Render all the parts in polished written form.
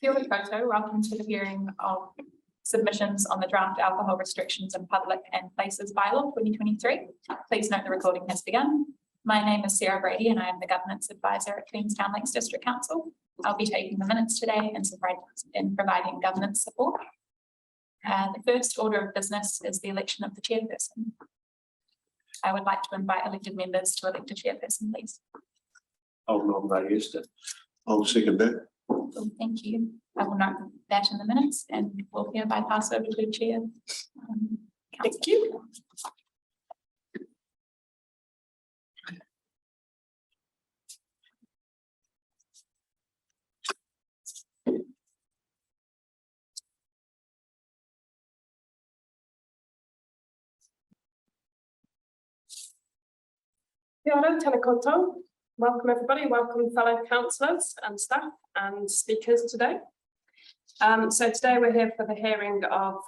Kia ora koutou, welcome to the hearing of submissions on the draft alcohol restrictions in public and places bylaw 2023. Please note the recording has begun. My name is Sarah Brady and I am the Governance Advisor at Queenstown Lakes District Council. I'll be taking the minutes today and providing governance support. The first order of business is the election of the chairperson. I would like to invite elected members to elect a chairperson, please. I'll nominate Esther. I'll second that. Thank you. I will note that in the minutes and will hereby pass over to the chair. Thank you. Kia ora, tēnā koutou. Welcome everybody, welcome fellow councillors and staff and speakers today. So today we're here for the hearing of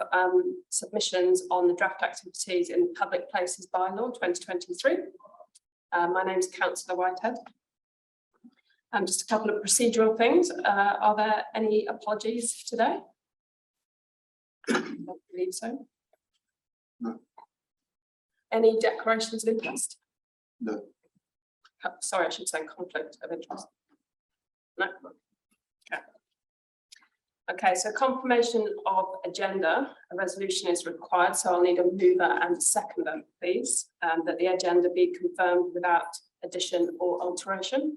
submissions on the draft activities in public places bylaw 2023. My name is Councillor Whitehead. Just a couple of procedural things. Are there any apologies today? I don't believe so. No. Any declarations of interest? No. Sorry, I should say conflict of interest. No. Okay. Okay, so confirmation of agenda, a resolution is required, so I'll need a mover and a seconder, please, that the agenda be confirmed without addition or alteration.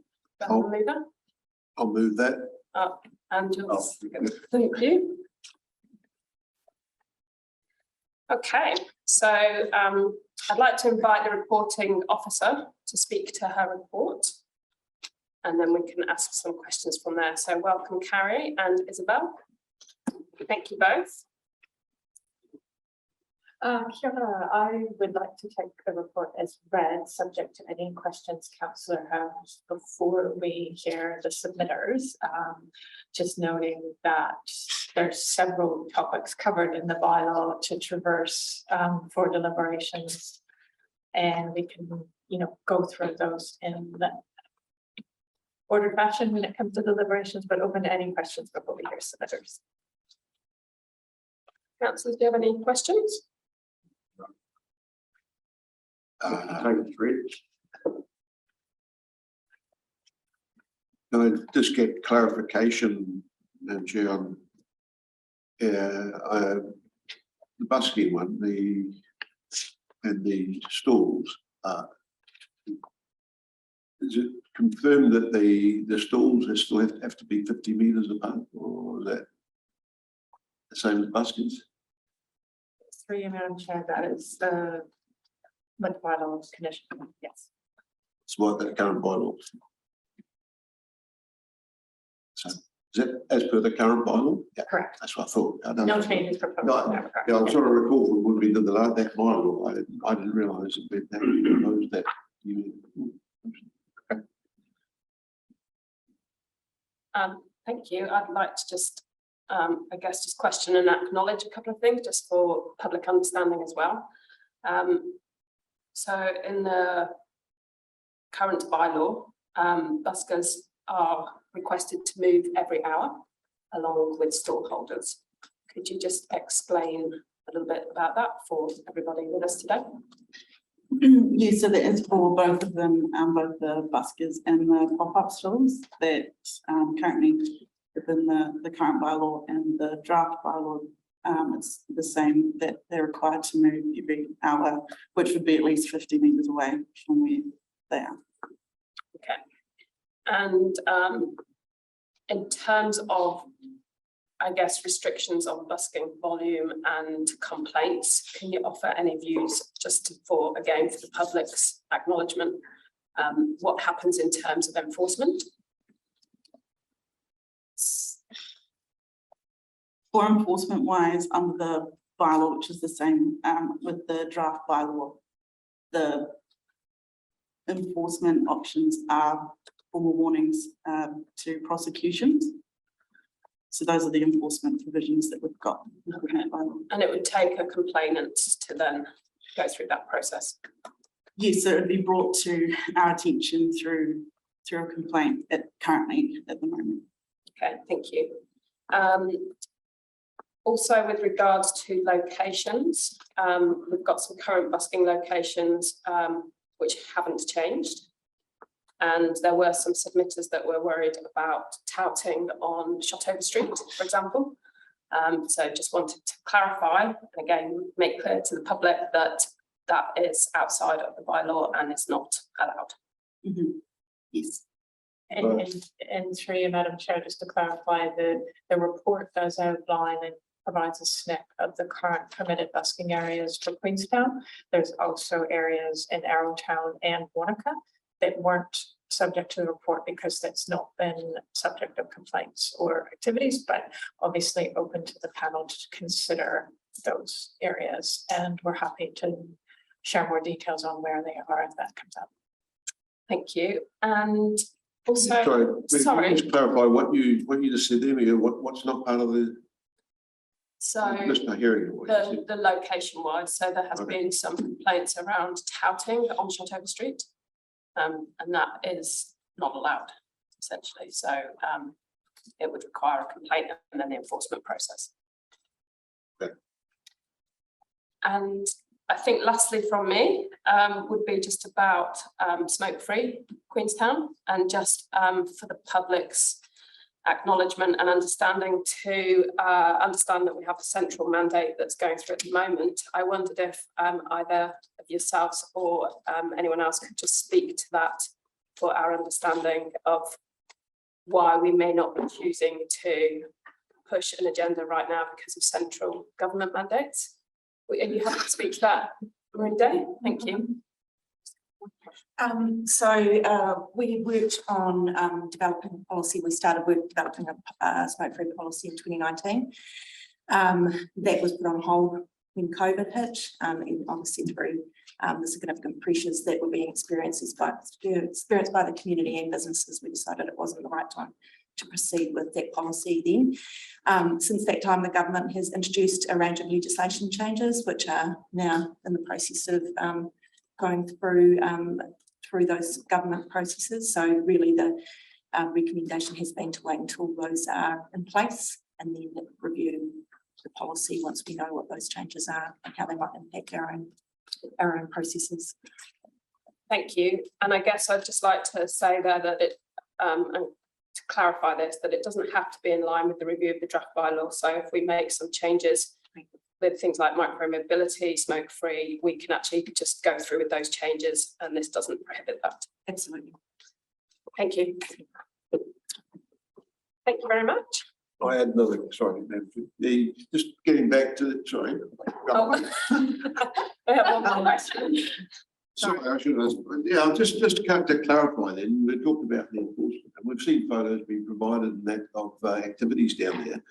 I'll Mover? I'll move that. And yours. Thank you. Okay, so I'd like to invite the reporting officer to speak to her report, and then we can ask some questions from there. So welcome Carrie and Isabel. Thank you both. Kia ora. I would like to take the report as read, subject to any questions councillor has before we hear the submitters. Just noting that there's several topics covered in the bylaw to traverse for deliberations, and we can, go through those in the ordered fashion when it comes to deliberations, but open to any questions before we hear submitters. Councillors, do you have any questions? Can I just get clarification, Chair, on the busking one, and the stalls? Is it confirmed that the stalls still have to be 50 metres apart, or is that the same as buskings? Through you, Madam Chair, that is the bylaw condition. Yes. It's what the current bylaw. So is it as per the current bylaw? Yeah, Correct. that's what I thought. No changes proposed. No, yeah, I'm sort of recall from when we did that bylaw. I didn't realise that we proposed that. Thank you. I'd like to just, I guess, just question and acknowledge a couple of things just for public understanding as well. So in the current bylaw, buskers are requested to move every hour along with stall holders. Could you just explain a little bit about that for everybody with us today? Yes, so that is for both of them, both the buskers and the pop-up stalls that currently within the current bylaw and the draft bylaw. It's the same, that they're required to move every hour, which would be at least 50 metres away from where they are. Okay. And in terms of, I guess, restrictions on busking volume and complaints, can you offer any views just for the public's acknowledgement, what happens in terms of enforcement? For enforcement wise, under the bylaw, which is the same with the draft bylaw, the enforcement options are formal warnings to prosecutions. So those are the enforcement provisions that we've got. Okay. And it would take a complainant to then go through that process? Yes, so it would be brought to our attention through a complaint currently at the moment. Okay, thank you. Also, with regards to locations, we've got some current busking locations which haven't changed. And there were some submitters that were worried about touting on Shotover Street, for example. So just wanted to clarify, and again, make clear to the public that that is outside of the bylaw and is not allowed. Yes. And through you, Madam Chair, just to clarify, the report does outline and provides a snip of the current permitted busking areas for Queenstown. There's also areas in Arrowtown and Wanaka that weren't subject to the report because that's not been subject of complaints or activities, but obviously open to the panel to consider those areas. And we're happy to share more details on where they are if that comes up. Thank you. And also, sorry. Just clarify what you just said there, Mia, what's not part of the. So just not hearing what you said. the location wise, so there has been some complaints around touting on Shotover Street. And that is not allowed, essentially. So it would require a complaint and then the enforcement process. Okay. And I think lastly from me would be just about smoke-free Queenstown, and just for the public's acknowledgement and understanding to understand that we have a central mandate that's going through at the moment. I wondered if either of yourselves or anyone else could just speak to that for our understanding of why we may not be choosing to push an agenda right now because of central government mandates. Are you happy to speak to that, Marie Day? Thank you. We worked on developing policy. We started developing a smoke-free policy in 2019. That was put on hold when COVID hit, and obviously through the significant pressures that were being experienced by the community and businesses. We decided it wasn't the right time to proceed with that policy then. Since that time, the government has introduced a range of legislation changes, which are now in the process of going through those government processes. So really the recommendation has been to wait until those are in place and then review the policy once we know what those changes are and how they might impact our own processes. Thank you. And I guess I'd just like to say there that it, and to clarify this, that it doesn't have to be in line with the review of the draft bylaw. So if we make some changes with things like micro-mobility, smoke-free, we can actually just go through with those changes, and this doesn't prohibit that. Absolutely. Thank you. Thank you very much. I had another, sorry, just getting back to the, sorry. Oh. I have one more question. Sorry, I should ask. Yeah, just to clarify then, we talked about the enforcement, and we've seen photos being provided in that of activities down there.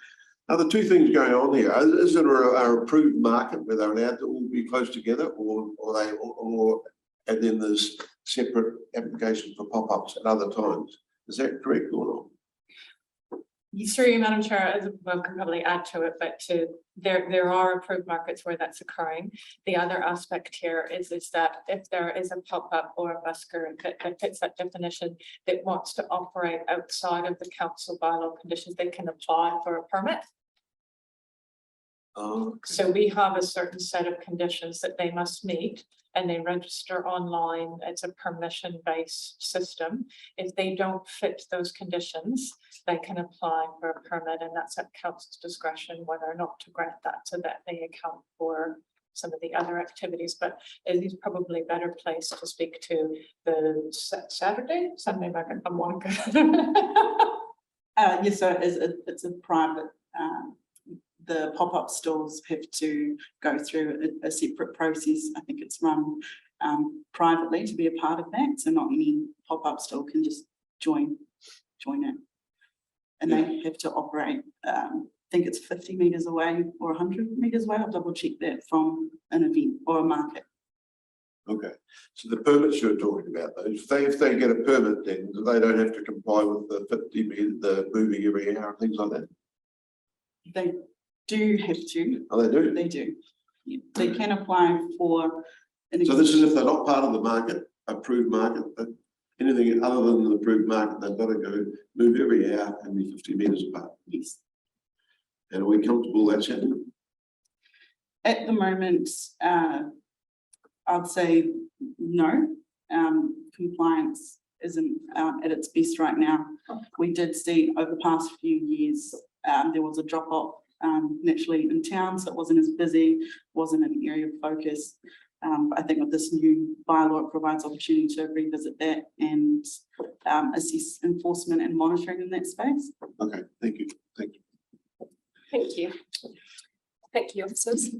Are the two things going on here? Is it our approved market where they're allowed to all be close together, or and then there's separate application for pop-ups at other times? Is that correct or not? Through you, Madam Chair, as well can probably add to it, but there are approved markets where that's occurring. The other aspect here is that if there is a pop-up or a busker that fits that definition that wants to operate outside of the council bylaw conditions, they can apply for a permit. Oh, okay. So we have a certain set of conditions that they must meet, and they register online. It's a permission-based system. If they don't fit those conditions, they can apply for a permit, and that's at council's discretion whether or not to grant that, so that they account for some of the other activities. But it is probably a better place to speak to the Sunday market. I'm one. Yes, so it's a private. The pop-up stores have to go through a separate process. I think it's run privately to be a part of that. So not any pop-up store can just join it. And they have to operate, I think it's 50 metres away or 100 metres away. I'll double check that from an event or a market. Okay, so the permits you're talking about, those, if they get a permit, then they don't have to comply with the 50 metre, the moving every hour and things like that? They do have to. Oh, they do? They do. Yeah. They can apply for. So this is if they're not part of the market, approved market, but anything other than the approved market, they've got to go move every hour and be 50 metres apart. Yes. And are we comfortable that's happening? At the moment, I'd say no. Compliance isn't at its best right now. We did see over the past few years, there was a drop off naturally in town, so it wasn't as busy, wasn't an area of focus. But I think with this new bylaw, it provides opportunity to revisit that and assess enforcement and monitoring in that space. Okay, thank you. Thank you. Thank you. Thank you, officers.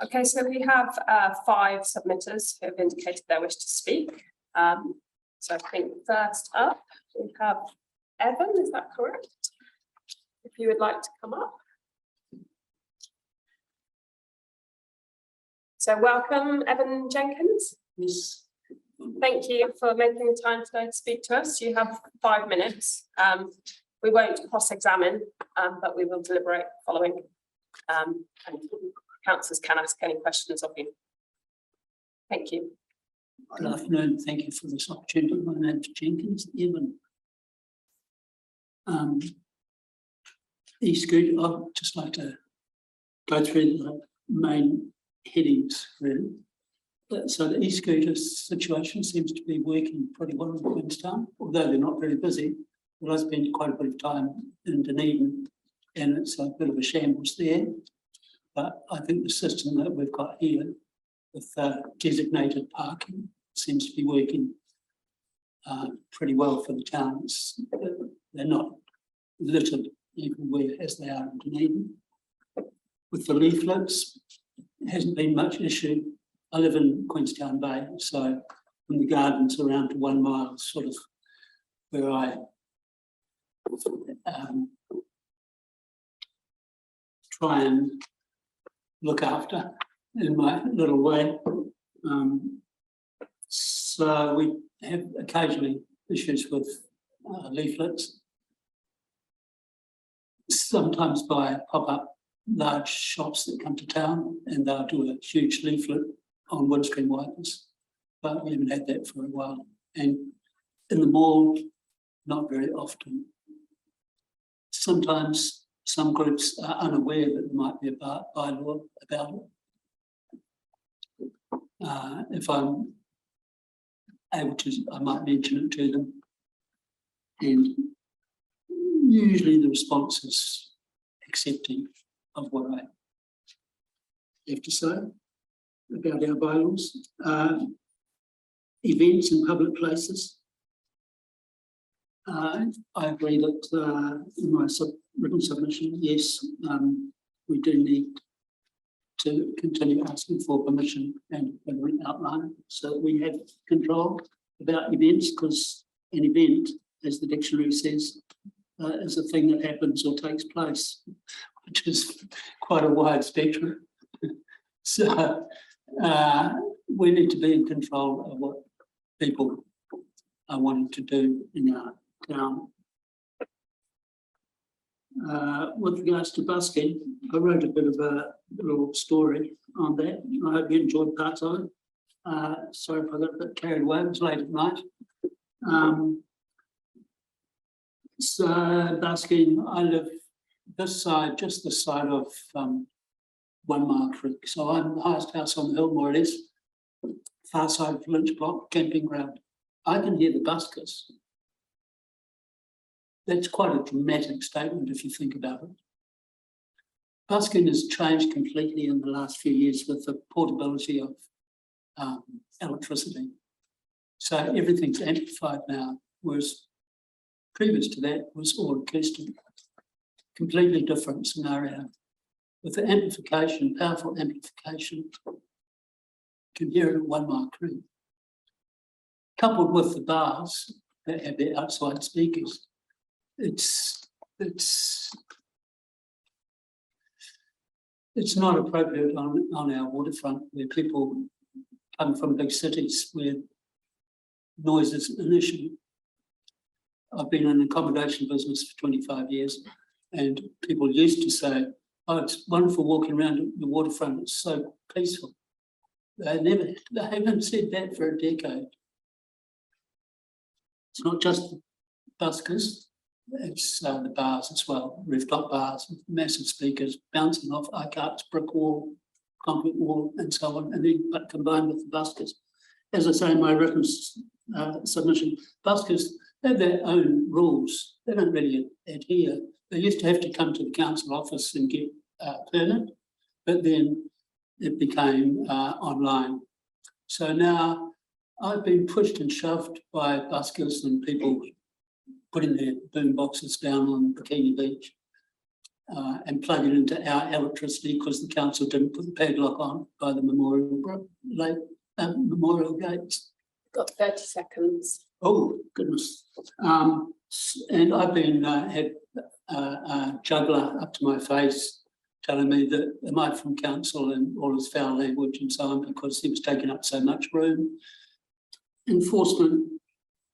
Okay, so we have 5 submitters who have indicated their wish to speak. So I think first up, we have Evan, is that correct? If you would like to come up. So welcome, Evan Jenkins. Yes. Thank you for making the time today to speak to us. You have 5 minutes. We won't cross-examine, but we will deliberate following. And councillors can ask any questions of you. Thank you. Good afternoon. Thank you for this opportunity. My name's Jenkins, Evan. E-scooter, I'd just like to go through the main headings, really. So the e-scooter situation seems to be working pretty well in Queenstown, although they're not very busy. But I spent quite a bit of time in Dunedin, and it's a bit of a shambles there. But I think the system that we've got here with designated parking seems to be working pretty well for the towns. They're not littered everywhere as they are in Dunedin. With the leaflets, it hasn't been much issue. I live in Queenstown Bay, so from the gardens around to 1 mile is sort of where I try and look after in my little way. So we have occasionally issues with leaflets, sometimes by pop-up large shops that come to town and they'll do a huge leaflet on windscreen wipers, but we haven't had that for a while. And in the mall, not very often. Sometimes some groups are unaware that there might be a bylaw about it. If I'm able to, I might mention it to them. And usually the response is accepting of what I have to say about our bylaws. Events in public places. I agree that in my written submission, yes, we do need to continue asking for permission and outline so that we have control about events, because an event, as the dictionary says, is a thing that happens or takes place, which is quite a wide spectrum. So we need to be in control of what people are wanting to do in our town. With regards to busking, I wrote a bit of a little story on that. I hope you enjoyed parts of it. Sorry if I got a bit carried away, it was late at night. So busking, I live this side, just this side of 1 Mile Creek. So I'm the highest house on the hill, more or less, far side of Lynch Block, camping ground. I can hear the buskers. That's quite a dramatic statement if you think about it. Busking has changed completely in the last few years with the portability of electricity. So everything's amplified now, whereas previous to that was all acoustic. Completely different scenario. With the amplification, powerful amplification, you can hear it at 1 Mile Creek. Coupled with the bars that have their outside speakers, it's not appropriate on our waterfront where people come from big cities where noise is an issue. I've been in the accommodation business for 25 years, and people used to say, oh, it's wonderful walking around the waterfront, it's so peaceful. They haven't said that for a decade. It's not just buskers, It's the bars as well, rooftop bars with massive speakers bouncing off I-carts, brick wall, concrete wall, and so on, and then but combined with the buskers. As I say in my written submission, buskers have their own rules. They don't really adhere. They used to have to come to the council office and get a permit, but then it became online. So now I've been pushed and shoved by buskers and people putting their boom boxes down on Bikini Beach and plugging it into our electricity because the council didn't put the padlock on by the memorial gates. Got 30 seconds. Oh, goodness. And I've been had a juggler up to my face telling me that am I from council and all his foul language and so on because he was taking up so much room. Enforcement,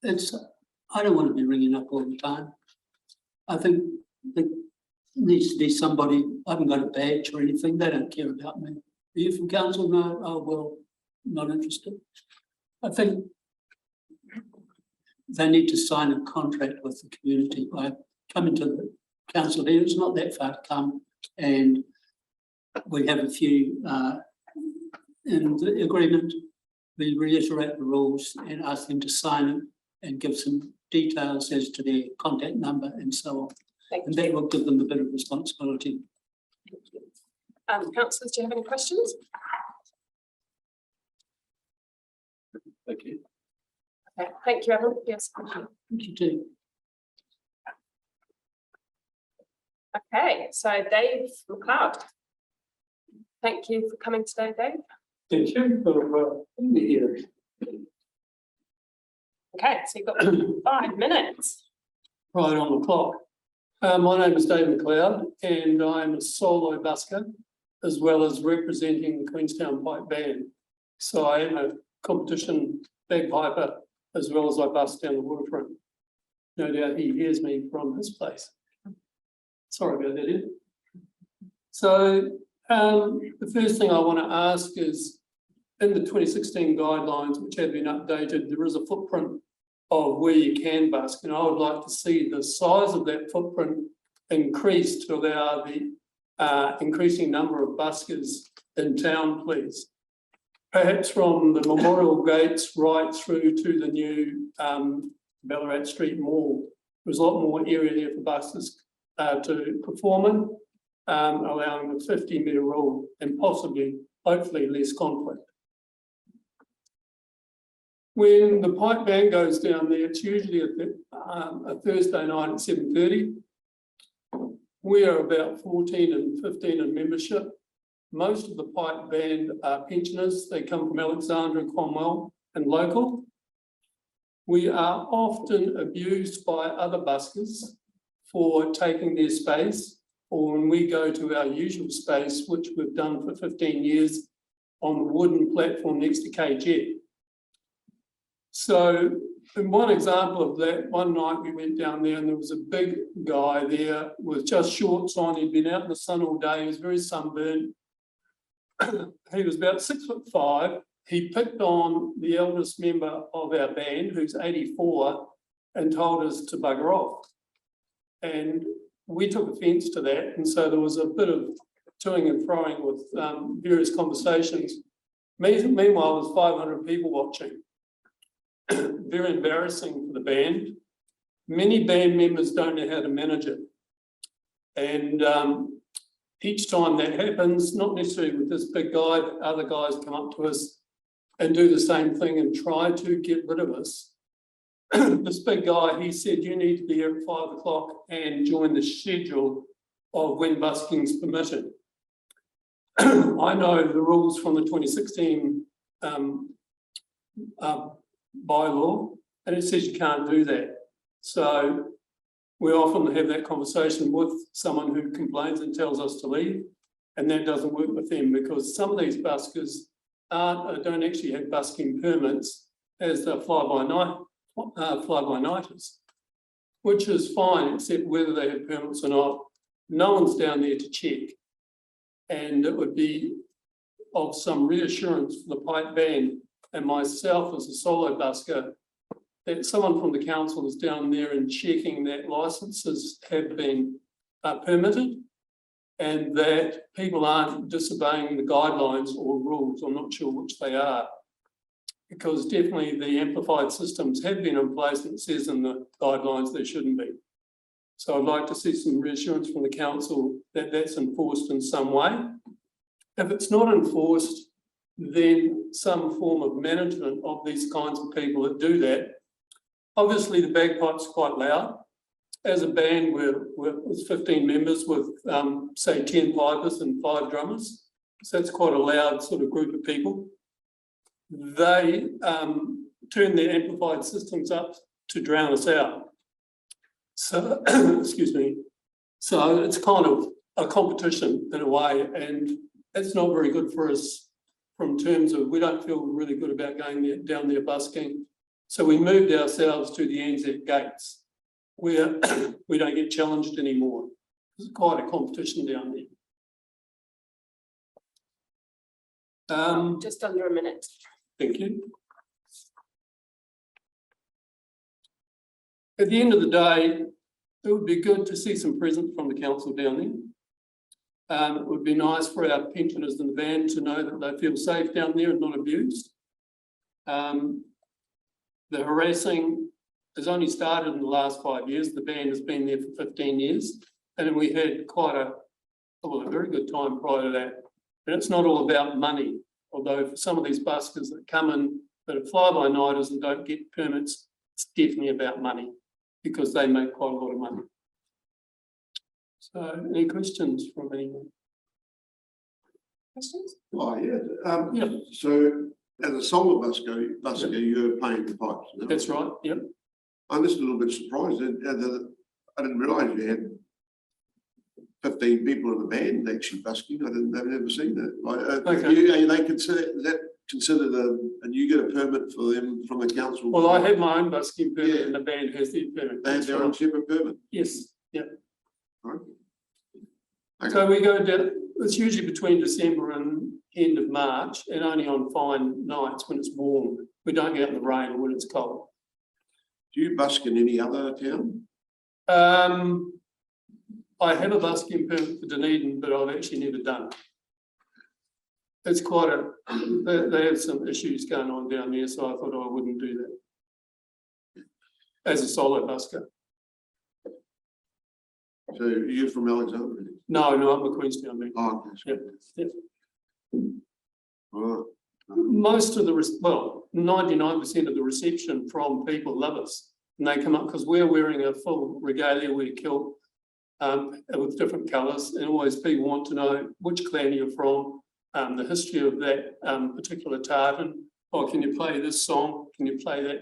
I don't want to be ringing up all the time. I think there needs to be somebody, I haven't got a badge or anything, they don't care about me. Are you from council? No, oh well, not interested. I think they need to sign a contract with the community by coming to the council here. It's not that far to come, and we have a few in the agreement. We reiterate the rules and ask them to sign it and give some details as to their contact number and so on. And that will give them a bit of responsibility. Councillors, do you have any questions? Thank you. Okay, thank you, Evan. Yes. Thank you too. Okay, so Dave McLeod. Thank you for coming today, Dave. Thank you for being here. Okay, so you've got 5 minutes. Right on the clock. My name is Dave McLeod and I'm a solo busker as well as representing the Queenstown Pipe Band. So I am a competition bagpiper as well as I bus down the waterfront. No doubt he hears me from his place. Sorry about that, Ed. So the first thing I want to ask is in the 2016 guidelines, which have been updated, there is a footprint of where you can busk, and I would like to see the size of that footprint increased to allow the increasing number of buskers in town, please. Perhaps from the memorial gates right through to the new Ballarat Street Mall. There's a lot more area there for buskers to perform in, allowing the 50-metre rule and possibly, hopefully, less conflict. When the pipe band goes down there, it's usually a Thursday night at 7:30. We are about 14 and 15 in membership. Most of the pipe band are pensioners. They come from Alexandra, Cromwell and local. We are often abused by other buskers for taking their space, or when we go to our usual space, which we've done for 15 years on the wooden platform next to KG. So in one example of that, one night we went down there and there was a big guy there with just shorts on. He'd been out in the sun all day. He was very sunburned. He was about 6'5". He picked on the eldest member of our band, who's 84, and told us to bugger off. And we took offence to that. And so there was a bit of toing and froing with various conversations. Meanwhile, there's 500 people watching. Very embarrassing for the band. Many band members don't know how to manage it. And each time that happens, not necessarily with this big guy, but other guys come up to us and do the same thing and try to get rid of us. This big guy, he said, you need to be here at 5 o'clock and join the schedule of when busking's permitted. I know the rules from the 2016 bylaw, and it says you can't do that. So we often have that conversation with someone who complains and tells us to leave, and that doesn't work with them because some of these buskers don't actually have busking permits as the fly-by-nighters, which is fine, except whether they have permits or not. No one's down there to check, and it would be of some reassurance for the pipe band and myself as a solo busker that someone from the council is down there and checking that licenses have been permitted and that people aren't disobeying the guidelines or rules. I'm not sure which they are, because definitely the amplified systems have been in place and it says in the guidelines they shouldn't be. So I'd like to see some reassurance from the council that that's enforced in some way. If it's not enforced, then some form of management of these kinds of people that do that. Obviously, the bagpipes are quite loud. As a band, we're 15 members with, say, 10 pipers and 5 drummers. So it's quite a loud sort of group of people. They turn their amplified systems up to drown us out. So, excuse me. So it's kind of a competition in a way, and it's not very good for us from terms of we don't feel really good about going down there busking. So we moved ourselves to the Anzac gates, where we don't get challenged anymore. There's quite a competition down there. Just under a minute. Thank you. At the end of the day, it would be good to see some presence from the council down there. It would be nice for our pensioners in the band to know that they feel safe down there and not abused. The harassing has only started in the last 5 years. The band has been there for 15 years. And we had quite a very good time prior to that. And it's not all about money. Although for some of these buskers that come in that are fly-by-nighters and don't get permits, it's definitely about money because they make quite a lot of money. So any questions from anyone? Questions? Oh, yeah. Yeah. So as a solar busker, you're paying the pipes. No? That's right, yep. I'm just a little bit surprised that I didn't realise you had 15 people in the band actually busking. I've never seen that. Like, Okay. They consider, is that considered and you get a permit for them from the council? Well, I have my own busking permit and the band has their permit. They have their own separate permit? Yes, yep. Right. Okay. So we go down, it's usually between December and end of March and only on fine nights when it's warm. We don't get out in the rain or when it's cold. Do you busk in any other town? I have a busking permit for Dunedin, but I've actually never done it. It's quite they have some issues going on down there, so I thought I wouldn't do that. As a solo busker. So you're from Alexandria? No, I'm a Queenstown man. Oh, okay. Yep. Right. Most of the, 99% of the reception from people love us. And they come up because we're wearing a full regalia, we're kilt with different colours. And always people want to know which clan you're from, the history of that particular tartan. Oh, can you play this song? Can you play that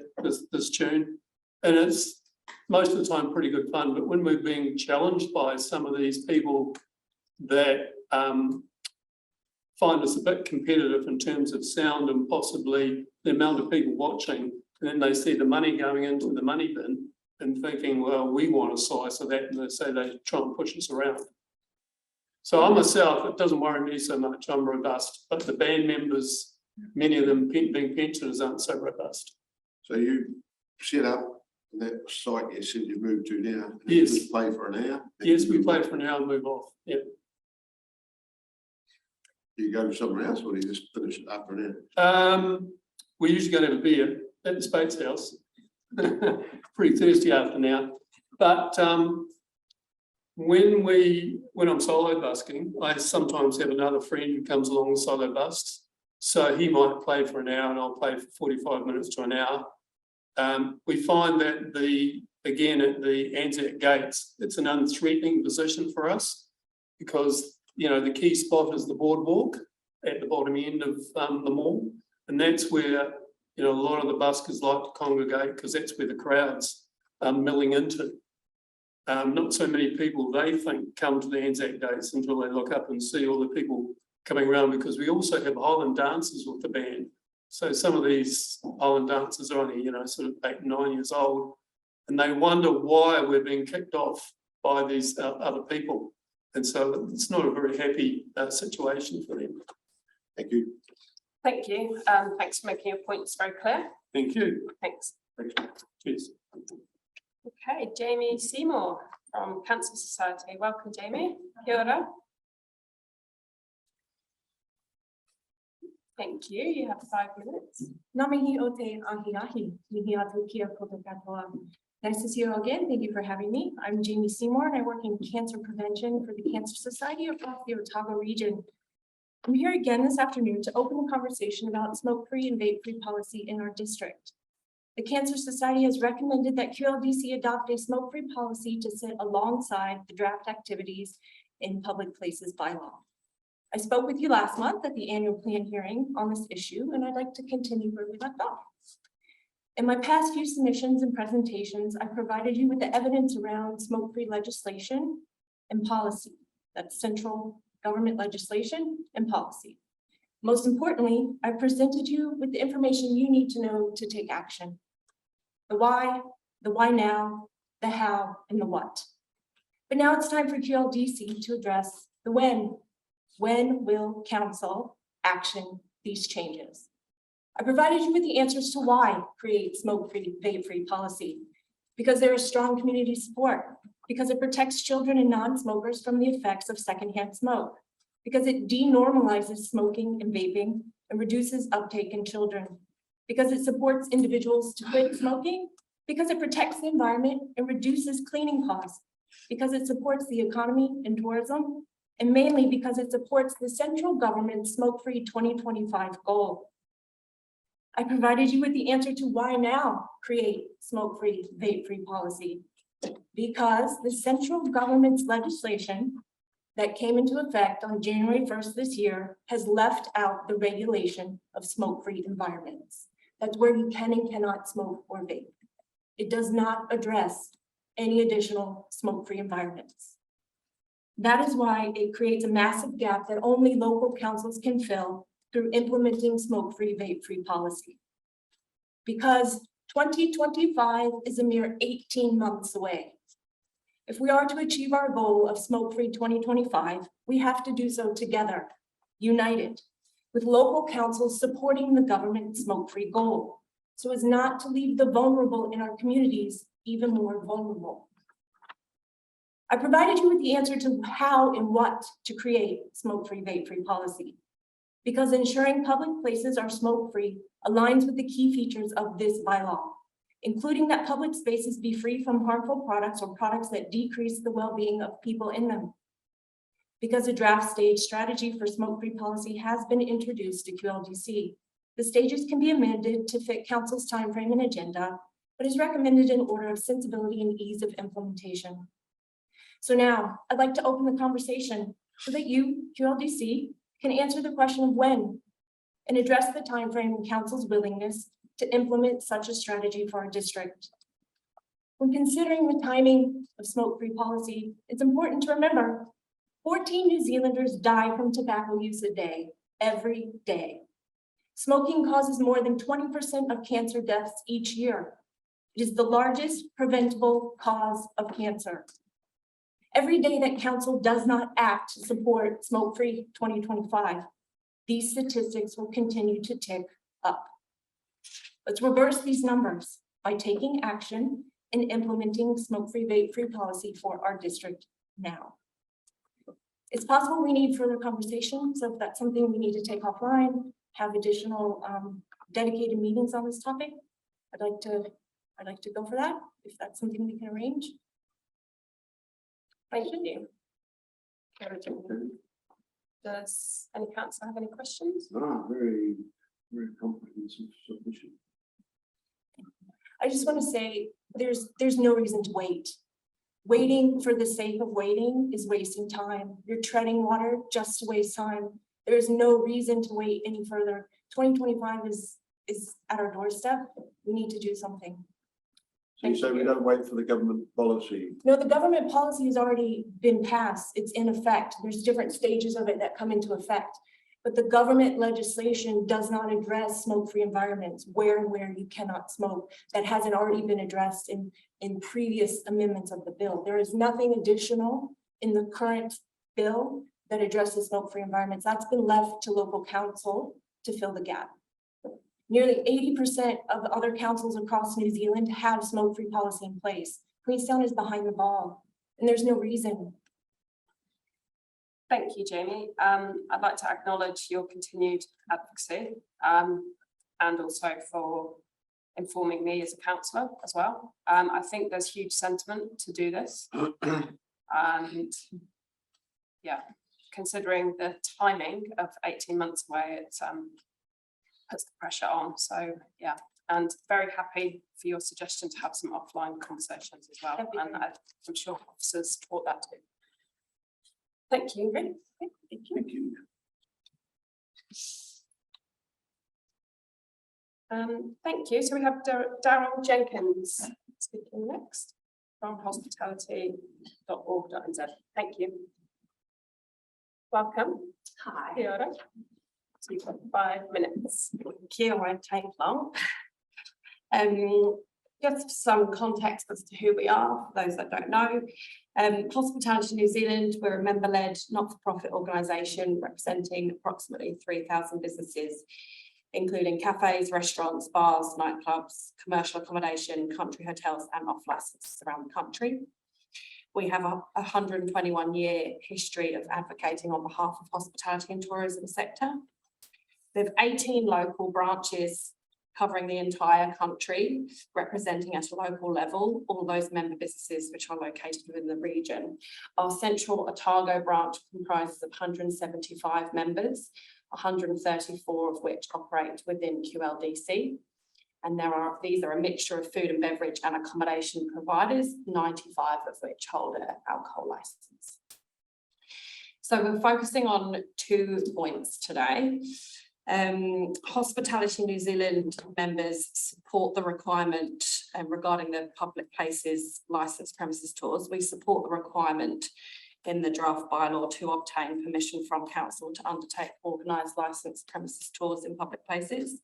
this tune? And it's most of the time pretty good fun. But when we're being challenged by some of these people that find us a bit competitive in terms of sound and possibly the amount of people watching, and then they see the money going into the money bin and thinking, well, we want a slice of that, and they say they try and push us around. So I myself, it doesn't worry me so much, I'm robust, but the band members, many of them being pensioners, aren't so robust. So you set up that site you said you moved to now? And Yes. you play for an hour? Yes, we play for an hour and move off, yeah. Do you go to somewhere else or do you just finish it after an hour? We usually go to have a beer at the Spates house. Pretty thirsty after now. But when I'm solo busking, I sometimes have another friend who comes along and solo busts. So he might play for an hour and I'll play for 45 minutes to an hour. We find that again at the Anzac gates, it's an unthreatening position for us because the key spot is the boardwalk at the bottom end of the mall. And that's where, a lot of the buskers like to congregate because that's where the crowds are milling into. Not so many people, they think, come to the Anzac gates until they look up and see all the people coming around, because we also have Highland dances with the band. So some of these Highland dancers are only, sort of 8, 9 years old, and they wonder why we're being kicked off by these other people. And so it's not a very happy situation for them. Thank you. Thank you. Thanks for making your points very clear. Thank you. Thanks. Cheers. Okay, Jamie Seymour from Cancer Society. Welcome, Jamie. Kia ora. Thank you. You have 5 minutes. Ngā mihi o te ahi, mihi atu kia koutou katoa. Nice to see you all again. Thank you for having me. I'm Jamie Seymour and I work in cancer prevention for the Cancer Society across the Otago region. I'm here again this afternoon to open a conversation about smoke-free and vape-free policy in our district. The Cancer Society has recommended that QLDC adopt a smoke-free policy to sit alongside the draft activities in public places bylaw. I spoke with you last month at the annual plan hearing on this issue, and I'd like to continue where we left off. In my past few submissions and presentations, I provided you with the evidence around smoke-free legislation and policy. That's central government legislation and policy. Most importantly, I presented you with the information you need to know to take action. The why now, the how, and the what. But now it's time for QLDC to address the when. When will council action these changes? I provided you with the answers to why create smoke-free, vape-free policy. Because there is strong community support, because it protects children and non-smokers from the effects of secondhand smoke, because it denormalizes smoking and vaping and reduces uptake in children, because it supports individuals to quit smoking, because it protects the environment and reduces cleaning costs, because it supports the economy and tourism, and mainly because it supports the central government's smoke-free 2025 goal. I provided you with the answer to why now create smoke-free, vape-free policy. Because the central government's legislation that came into effect on January 1st this year has left out the regulation of smoke-free environments. That's where you can and cannot smoke or vape. It does not address any additional smoke-free environments. That is why it creates a massive gap that only local councils can fill through implementing smoke-free, vape-free policy. Because 2025 is a mere 18 months away. If we are to achieve our goal of smoke-free 2025, we have to do so together, united, with local councils supporting the government's smoke-free goal, so as not to leave the vulnerable in our communities even more vulnerable. I provided you with the answer to how and what to create smoke-free, vape-free policy, because ensuring public places are smoke-free aligns with the key features of this bylaw, including that public spaces be free from harmful products or products that decrease the well-being of people in them. Because a draft stage strategy for smoke-free policy has been introduced to QLDC, the stages can be amended to fit council's timeframe and agenda, but is recommended in order of sensibility and ease of implementation. So now I'd like to open the conversation so that you, QLDC, can answer the question of when and address the timeframe and council's willingness to implement such a strategy for our district. When considering the timing of smoke-free policy, it's important to remember 14 New Zealanders die from tobacco use a day, every day. Smoking causes more than 20% of cancer deaths each year. It is the largest preventable cause of cancer. Every day that council does not act to support smoke-free 2025, these statistics will continue to tick up. Let's reverse these numbers by taking action and implementing smoke-free, vape-free policy for our district now. It's possible we need further conversation, so if that's something we need to take offline, have additional dedicated meetings on this topic, I'd like to go for that, if that's something we can arrange. Thank you. Does any council have any questions? Very, very comprehensive submission. I just want to say there's no reason to wait. Waiting for the sake of waiting is wasting time. You're treading water just to waste time. There is no reason to wait any further. 2025 is at our doorstep. We need to do something. So you say we don't wait for the government policy? No, the government policy has already been passed. It's in effect. There's different stages of it that come into effect. But the government legislation does not address smoke-free environments, where you cannot smoke. That hasn't already been addressed in previous amendments of the bill. There is nothing additional in the current bill that addresses smoke-free environments. That's been left to local council to fill the gap. Nearly 80% of the other councils across New Zealand have smoke-free policy in place. Queenstown is behind the ball, and there's no reason. Thank you, Jamie. I'd like to acknowledge your continued advocacy and also for informing me as a councillor as well. I think there's huge sentiment to do this. And yeah, considering the timing of 18 months away, it puts the pressure on. So yeah, and very happy for your suggestion to have some offline conversations as well. And I'm sure officers support that too. Thank you. Thank you. Thank you. Thank you. So we have Darryl Jenkins speaking next from hospitality.org.nz. Thank you. Welcome. Hi. Kia ora. So you've got 5 minutes. Thank you, I won't take long. Just some context as to who we are, for those that don't know. Hospitality New Zealand, we're a member-led, not-for-profit organisation representing approximately 3,000 businesses, including cafes, restaurants, bars, nightclubs, commercial accommodation, country hotels and off-licences around the country. We have a 121-year history of advocating on behalf of hospitality and tourism sector. We have 18 local branches covering the entire country, representing at a local level all those member businesses which are located within the region. Our central Otago branch comprises of 175 members, 134 of which operate within QLDC. And these are a mixture of food and beverage and accommodation providers, 95 of which hold an alcohol licence. So we're focusing on 2 points today. Hospitality New Zealand members support the requirement regarding the public places licensed premises tours. We support the requirement in the draft bylaw to obtain permission from council to undertake organised licensed premises tours in public places.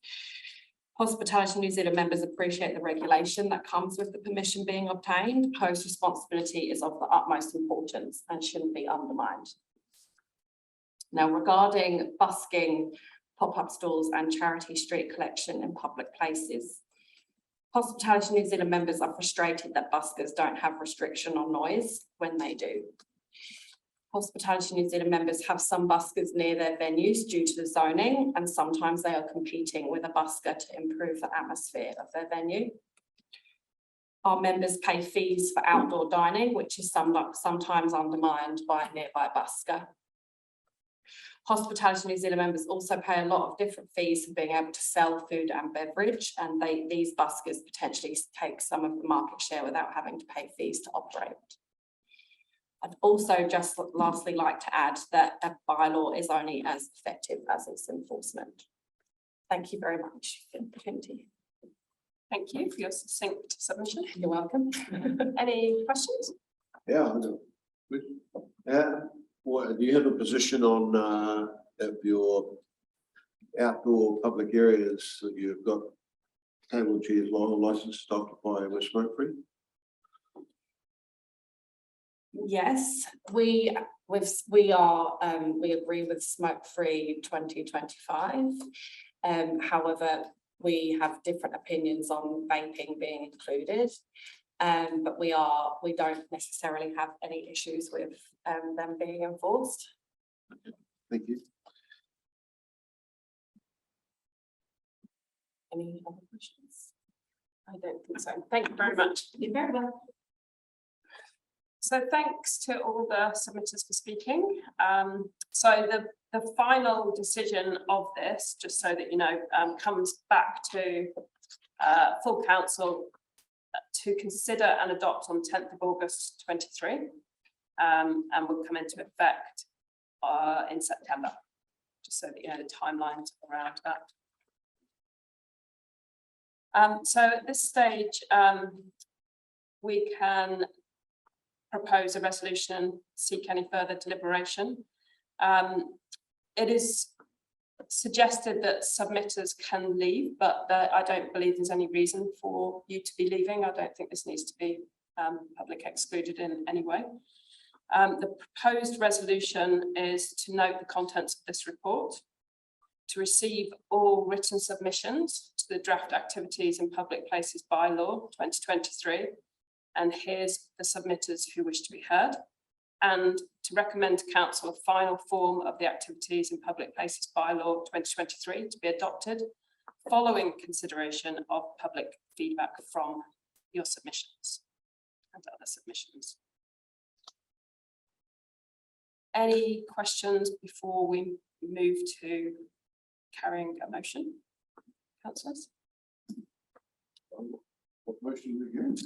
Hospitality New Zealand members appreciate the regulation that comes with the permission being obtained. Host responsibility is of the utmost importance and shouldn't be undermined. Now, regarding busking, pop-up stores and charity street collection in public places, Hospitality New Zealand members are frustrated that buskers don't have restriction on noise when they do. Hospitality New Zealand members have some buskers near their venues due to the zoning, and sometimes they are competing with a busker to improve the atmosphere of their venue. Our members pay fees for outdoor dining, which is sometimes undermined by a nearby busker. Hospitality New Zealand members also pay a lot of different fees for being able to sell food and beverage, and these buskers potentially take some of the market share without having to pay fees to operate. I'd also just lastly like to add that a bylaw is only as effective as its enforcement. Thank you very much for the opportunity. Thank you for your succinct submission. You're welcome. Any questions? Yeah, I know. What, do you have a position on if your outdoor public areas that you've got table and chairs licensed to occupy with smoke free? Yes, we agree with smoke free 2025. However, we have different opinions on vaping being included. But we don't necessarily have any issues with them being enforced. Thank you. Any other questions? I don't think so. Thank you very much. You're very welcome. So thanks to all the submitters for speaking. So the final decision of this, just so that you know, comes back to full council to consider and adopt on 10th of August 23, and will come into effect in September, just so that you know the timelines around that. So at this stage, we can propose a resolution, seek any further deliberation. It is suggested that submitters can leave, but I don't believe there's any reason for you to be leaving. I don't think this needs to be public excluded in any way. The proposed resolution is to note the contents of this report, to receive all written submissions to the draft activities in public places bylaw 2023. And here's the submitters who wish to be heard. And to recommend to council a final form of the activities in public places bylaw 2023 to be adopted following consideration of public feedback from your submissions and other submissions. Any questions before we move to carrying a motion, councillors? What motion again?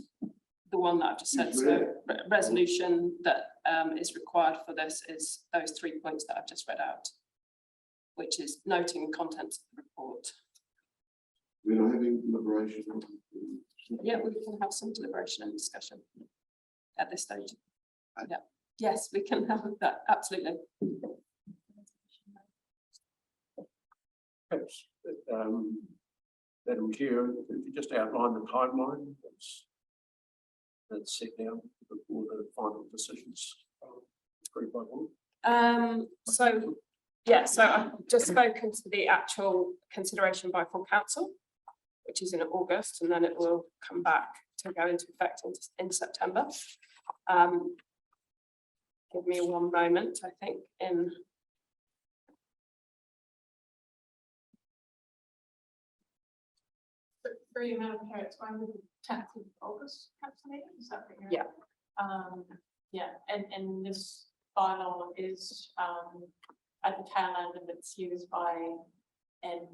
The one that I've just said, so resolution that is required for this is those 3 points that I've just read out, which is noting the contents of the report. We're not having deliberation. Yeah, we can have some deliberation and discussion at this stage. Yeah, yes, we can have that, absolutely. Perhaps, Madam Chair, if you just outline the timeline that's set down before the final decisions. Agreed by all. So, yeah, so I've just spoken to the actual consideration by full council, which is in August, and then it will come back to go into effect in September. Give me one moment, I think in. For you, Madam Chair, it's going to be 10th of August, council meeting, is that what you're? Yeah. Yeah, and this bylaw is at the tail end of its use by and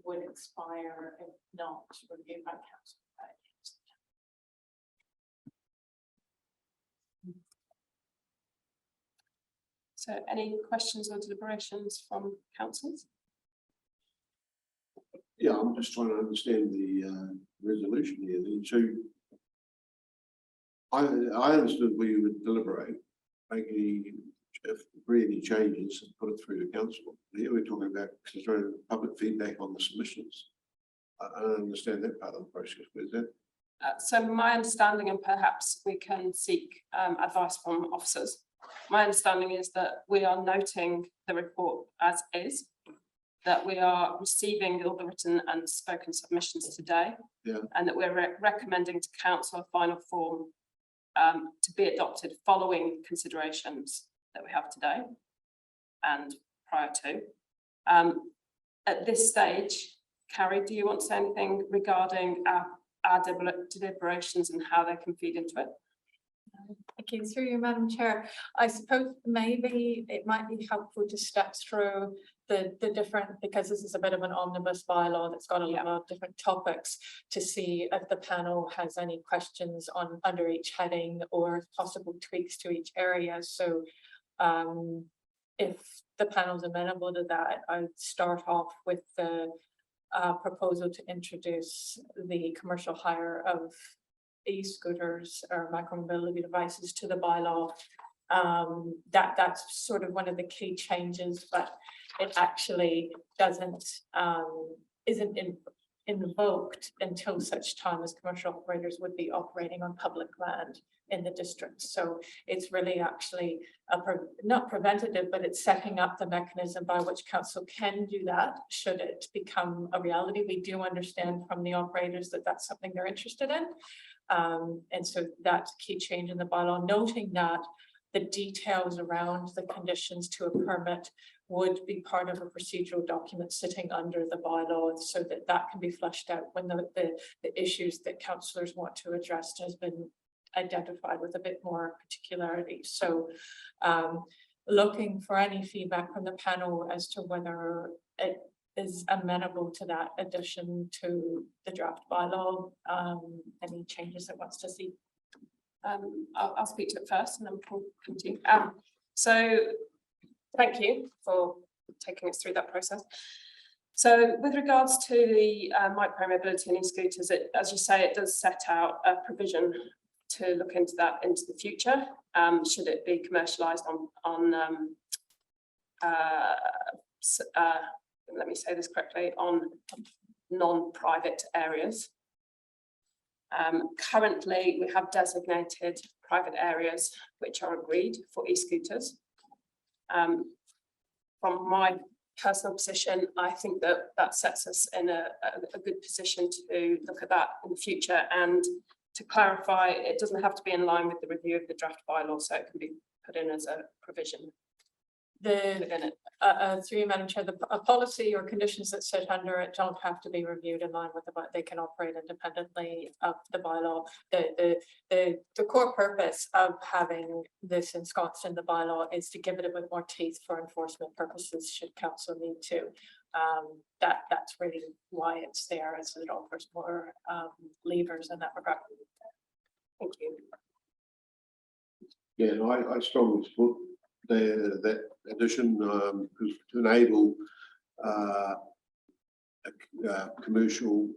would expire if not reviewed by council. So any questions or deliberations from councillors? Yeah, I'm just trying to understand the resolution here. So I understood we would deliberate, make any changes and put it through to council. Here we're talking about considering public feedback on the submissions. I don't understand that part of the process. Where's that? So my understanding, and perhaps we can seek advice from officers. My understanding is that we are noting the report as is, that we are receiving all the written and spoken submissions today. Yeah. And that we're recommending to council a final form to be adopted following considerations that we have today and prior to. At this stage, Carrie, do you want to say anything regarding our deliberations and how they can feed into it? Thank you, through you, Madam Chair. I suppose maybe it might be helpful to step through the different, because this is a bit of an omnibus bylaw that's got a lot of different topics, to see if the panel has any questions on under each heading or possible tweaks to each area. So if the panel's amenable to that, I'd start off with the proposal to introduce the commercial hire of e-scooters or micromobility devices to the bylaw. That's sort of one of the key changes, but it actually isn't invoked until such time as commercial operators would be operating on public land in the district. So it's really actually not preventative, but it's setting up the mechanism by which council can do that should it become a reality. We do understand from the operators that that's something they're interested in. And so that's a key change in the bylaw, noting that the details around the conditions to a permit would be part of a procedural document sitting under the bylaw, so that that can be fleshed out when the issues that councillors want to address has been identified with a bit more particularity. So looking for any feedback from the panel as to whether it is amenable to that addition to the draft bylaw, any changes it wants to see. I'll speak to it first and then we'll continue. So thank you for taking us through that process. So with regards to the micro-mobility and e-scooters, as you say, it does set out a provision to look into that into the future, should it be commercialised on let me say this correctly, on non-private areas. Currently, we have designated private areas which are agreed for e-scooters. From my personal position, I think that that sets us in a good position to look at that in the future. And to clarify, it doesn't have to be in line with the review of the draft bylaw, so it can be put in as a provision within it. Through you, Madam Chair, a policy or conditions that sit under it don't have to be reviewed in line with they can operate independently of the bylaw. The core purpose of having this ensconced in the bylaw is to give it a bit more teeth for enforcement purposes should council need to. That's really why it's there, as it offers more levers in that regard. Thank you. Yeah, no, I strongly support that addition, because to enable commercial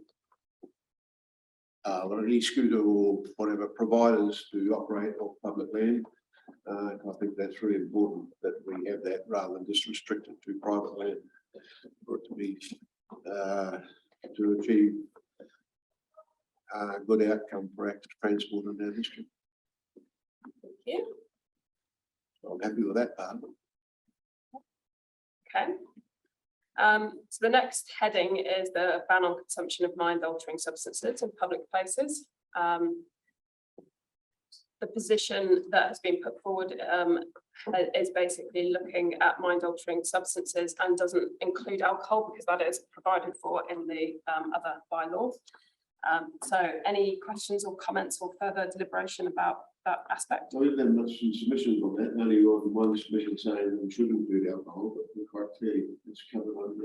or an e-scooter or whatever providers to operate off public land. I think that's really important that we have that rather than just restrict it to private land for it to be to achieve a good outcome for active transport in our district. Thank you. I'm happy with that part. Okay. So the next heading is the ban on consumption of mind-altering substances in public places. The position that has been put forward is basically looking at mind-altering substances and doesn't include alcohol because that is provided for in the other bylaw. So any questions or comments or further deliberation about that aspect? I think there must be some submissions on that. Only one submission saying we should include alcohol, but we're quite clearly it's covered under the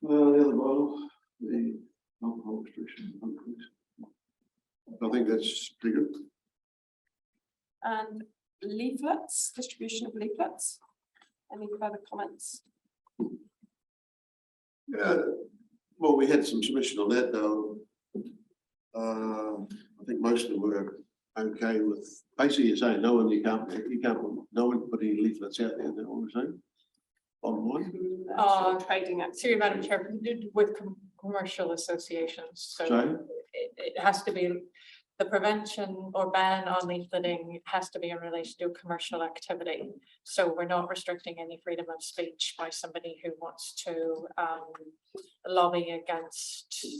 other bylaw, the alcohol restriction. I think that's pretty good. And leaflets, distribution of leaflets. Any further comments? Well, we had some submission on that though. I think most of them were okay with, basically you're saying no one, no one put any leaflets out there, is that what we're saying? Online? Trading activity. Through you, Madam Chair, with commercial associations, so Sorry? it has to be, the prevention or ban on leafleting has to be in relation to commercial activity. So we're not restricting any freedom of speech by somebody who wants to lobby against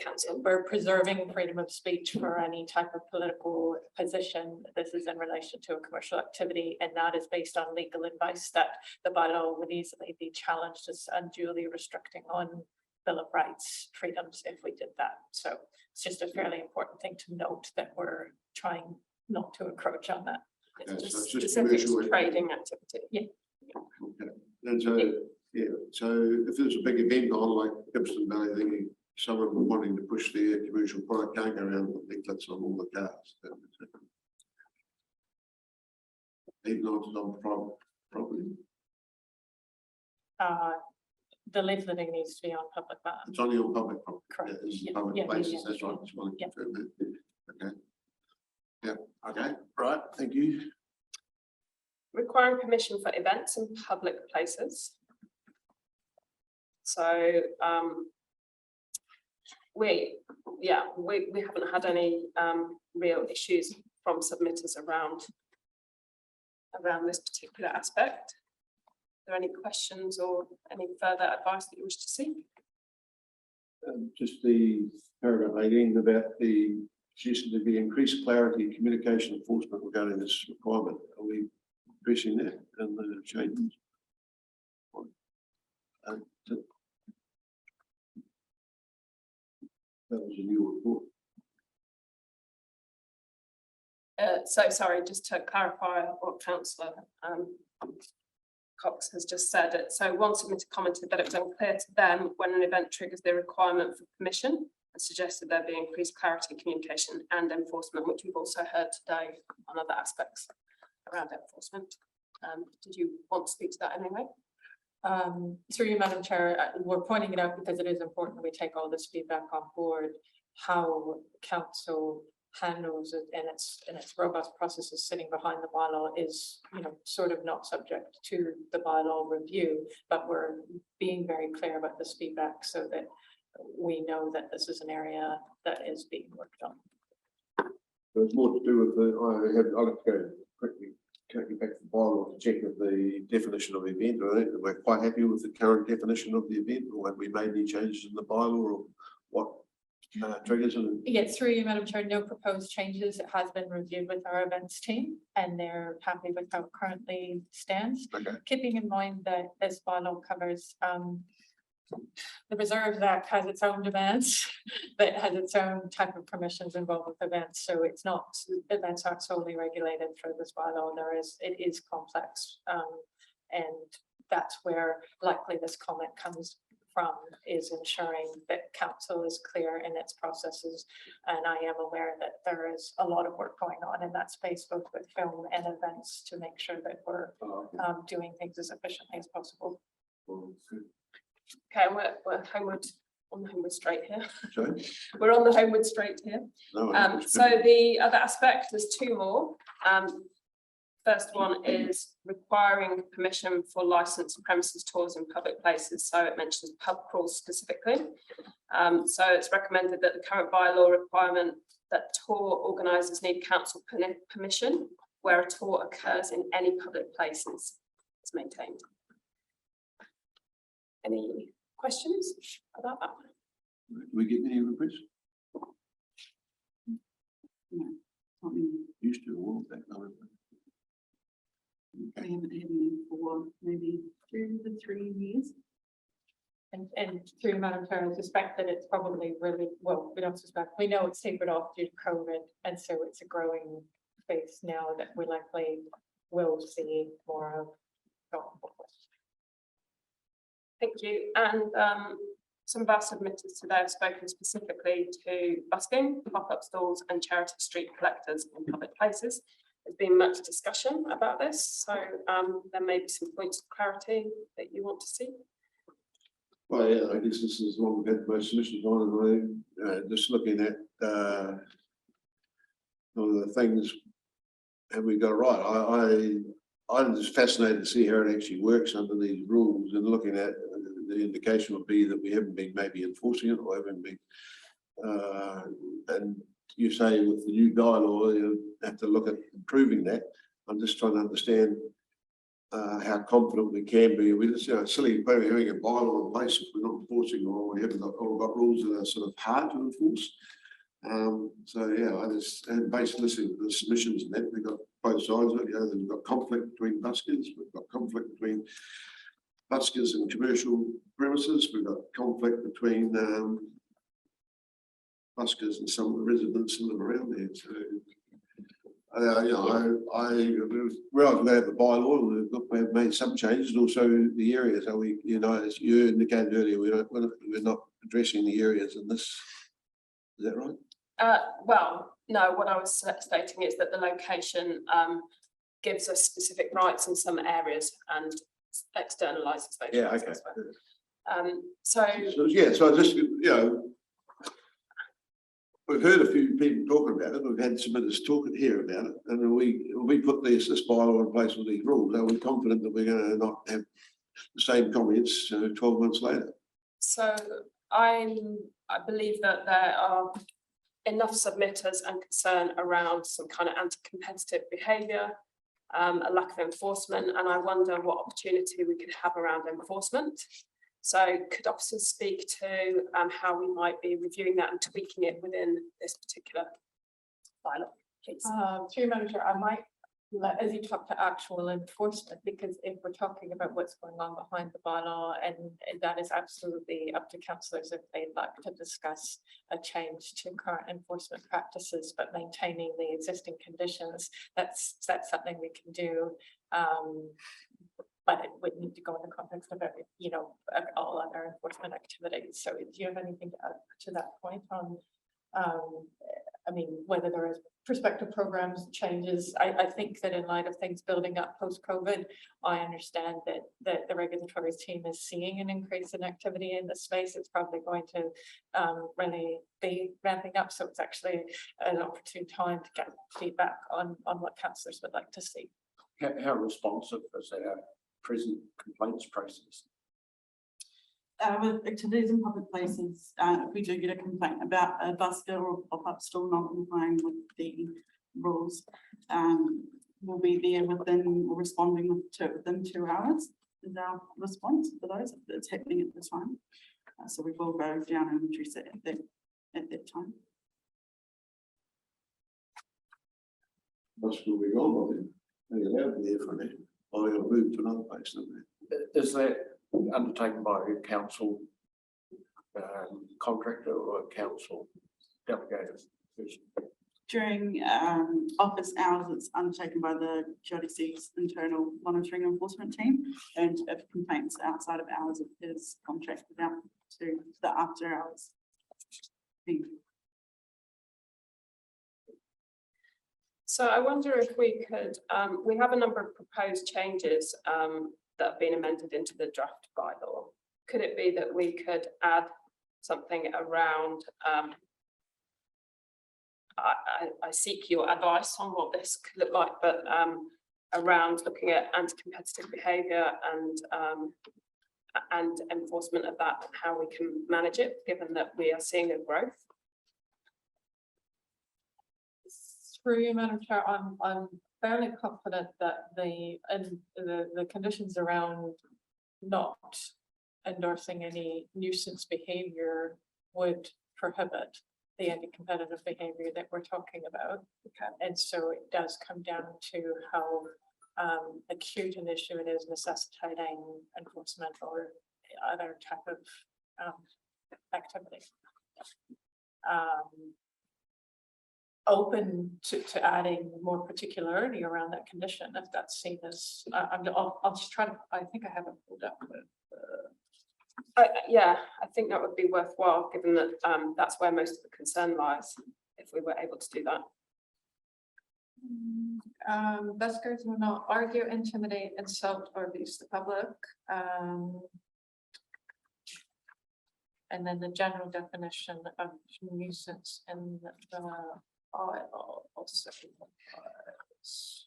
council. We're preserving freedom of speech for any type of political position. This is in relation to a commercial activity, and that is based on legal advice that the bylaw would easily be challenged as unduly restricting on Bill of Rights freedoms if we did that. So it's just a fairly important thing to note that we're trying not to encroach on that. It's so just it's just specific commercial trading activity. Yeah. Okay. And so, yeah, so if there's a big event on like Gibson Valley, thinking someone wanting to push their commercial product can't go around with leaflets on all the cars. Even though it's on private property. The leafleting needs to be on public land. It's only on public property. Correct. Yeah, it's Yeah, public yeah, places, yeah, that's right. Just want to yeah. confirm that. Okay. Yeah, okay, right, thank you. Requiring permission for events in public places. So we haven't had any real issues from submitters around this particular aspect. Are there any questions or any further advice that you wish to seek? Just the paragraph 18 about the suggestion to be increased clarity, communication, enforcement regarding this requirement. Are we addressing that and the changes? That was a new report. So sorry, just to clarify what Councillor Cox has just said. So one submitter commented that it was unclear to them when an event triggers the requirement for permission and suggested there be increased clarity, communication and enforcement, which we've also heard today on other aspects around enforcement. Did you want to speak to that anyway? Through you, Madam Chair, we're pointing it out because it is important we take all this feedback on board. How council handles it and its robust processes sitting behind the bylaw is, sort of not subject to the bylaw review, but we're being very clear about this feedback so that we know that this is an area that is being worked on. There's more to do with the, I'll have to go quickly. Can't get back to the bylaw to check with the definition of event. I think we're quite happy with the current definition of the event, or have we made any changes in the bylaw, or what triggers it? Yeah, through you, Madam Chair, no proposed changes. It has been reviewed with our events team and they're happy with how it currently stands. Okay. Keeping in mind that this bylaw covers the Reserves Act has its own demands, but has its own type of permissions involved with events. So it's not, events aren't solely regulated through this bylaw. It is complex. And that's where likely this comment comes from, is ensuring that council is clear in its processes. And I am aware that there is a lot of work going on in that space, both with film and events, to make sure that we're doing things as efficiently as possible. Okay, we're homeward, on the homeward straight here. Sorry? We're on the homeward straight here. No, So the other aspect, there's two more. First one is requiring permission for licensed premises tours in public places. So it mentions pub crawls specifically. So it's recommended that the current bylaw requirement that tour organisers need council permission where a tour occurs in any public places is maintained. Any questions about that? do we get any requests? Used to a while back. We haven't had any for maybe 2 to 3 years. And through Madam Chair, I suspect that it's probably really, well, we don't suspect, we know it's tapered off due to COVID. And so it's a growing space now that we likely will see more of going forward. Thank you. And some of our submitters today have spoken specifically to busking, pop-up stalls and charity street collectors in public places. There's been much discussion about this, so there may be some points of clarity that you want to see. Well, yeah, I guess this is one we've had most submissions on, and just looking at one of the things, have we got it right? I'm just fascinated to see how it actually works under these rules, and looking at the indication would be that we haven't been maybe enforcing it, or haven't been, and you say with the new bylaw, you have to look at improving that. I'm just trying to understand how confident we can be. We just, silly maybe having a bylaw in place if we're not enforcing, or we haven't got rules that are sort of hard to enforce. So yeah, I just, and basically listening to the submissions and that, we've got both sides of it. We've got conflict between buskers, we've got conflict between buskers and commercial premises, we've got conflict between buskers and some of the residents that live around there. So we're glad to have the bylaw. We've made some changes, also the areas. Are we, as you indicated earlier, we're not addressing the areas in this. Is that right? Well, no, what I was stating is that the location gives us specific rights in some areas and externalizes those. Yeah, rights okay. as well. So So I just, we've heard a few people talking about it. We've had submitters talking here about it, and we put this bylaw in place with these rules. Are we confident that we're going to not have the same comments 12 months later? So I believe that there are enough submitters and concern around some kind of anti-competitive behaviour, a lack of enforcement, and I wonder what opportunity we could have around enforcement. So could officers speak to how we might be reviewing that and tweaking it within this particular bylaw, please? Through Madam Chair, I might let, as you talk to actual enforcement, because if we're talking about what's going on behind the bylaw, and that is absolutely up to councillors if they'd like to discuss a change to current enforcement practices, but maintaining the existing conditions, that's something we can do. But it would need to go in the context of every, all other enforcement activities. So do you have anything to add to that point on, whether there is prospective programs, changes? I think that in light of things building up post-COVID, I understand that the regulatory team is seeing an increase in activity in the space. It's probably going to really be ramping up. So it's actually an opportune time to get feedback on what councillors would like to see. How responsive is our present complaints process? With activities in public places, if we do get a complaint about a busker or pop-up stall not complying with the rules, will be there within, responding within 2 hours is our response for those that's happening at the time. So we will go down and address it at that time. Must will be gone by then. They're allowed there for that. Or they'll move to another place, don't they? Is that undertaken by a council contractor or a council delegated person? During office hours, it's undertaken by the QLDC's internal monitoring enforcement team. And if complaints outside of hours, it is contracted out to the after hours team. So I wonder if we could, we have a number of proposed changes that have been amended into the draft bylaw. Could it be that we could add something around, I seek your advice on what this could look like, but around looking at anti-competitive behaviour and enforcement of that, and how we can manage it, given that we are seeing a growth. Through you, Madam Chair, I'm fairly confident that the conditions around not endorsing any nuisance behaviour would prohibit the anti-competitive behaviour that we're talking about. Okay. And so it does come down to how acute an issue it is necessitating enforcement or other type of activity. Open to adding more particularity around that condition if that's seen as, I'll just try to, I think I have it pulled up. Yeah, I think that would be worthwhile, given that that's where most of the concern lies, if we were able to do that. Buskers will not argue, intimidate, insult, or abuse the public. And then the general definition of nuisance in the bylaw also applies.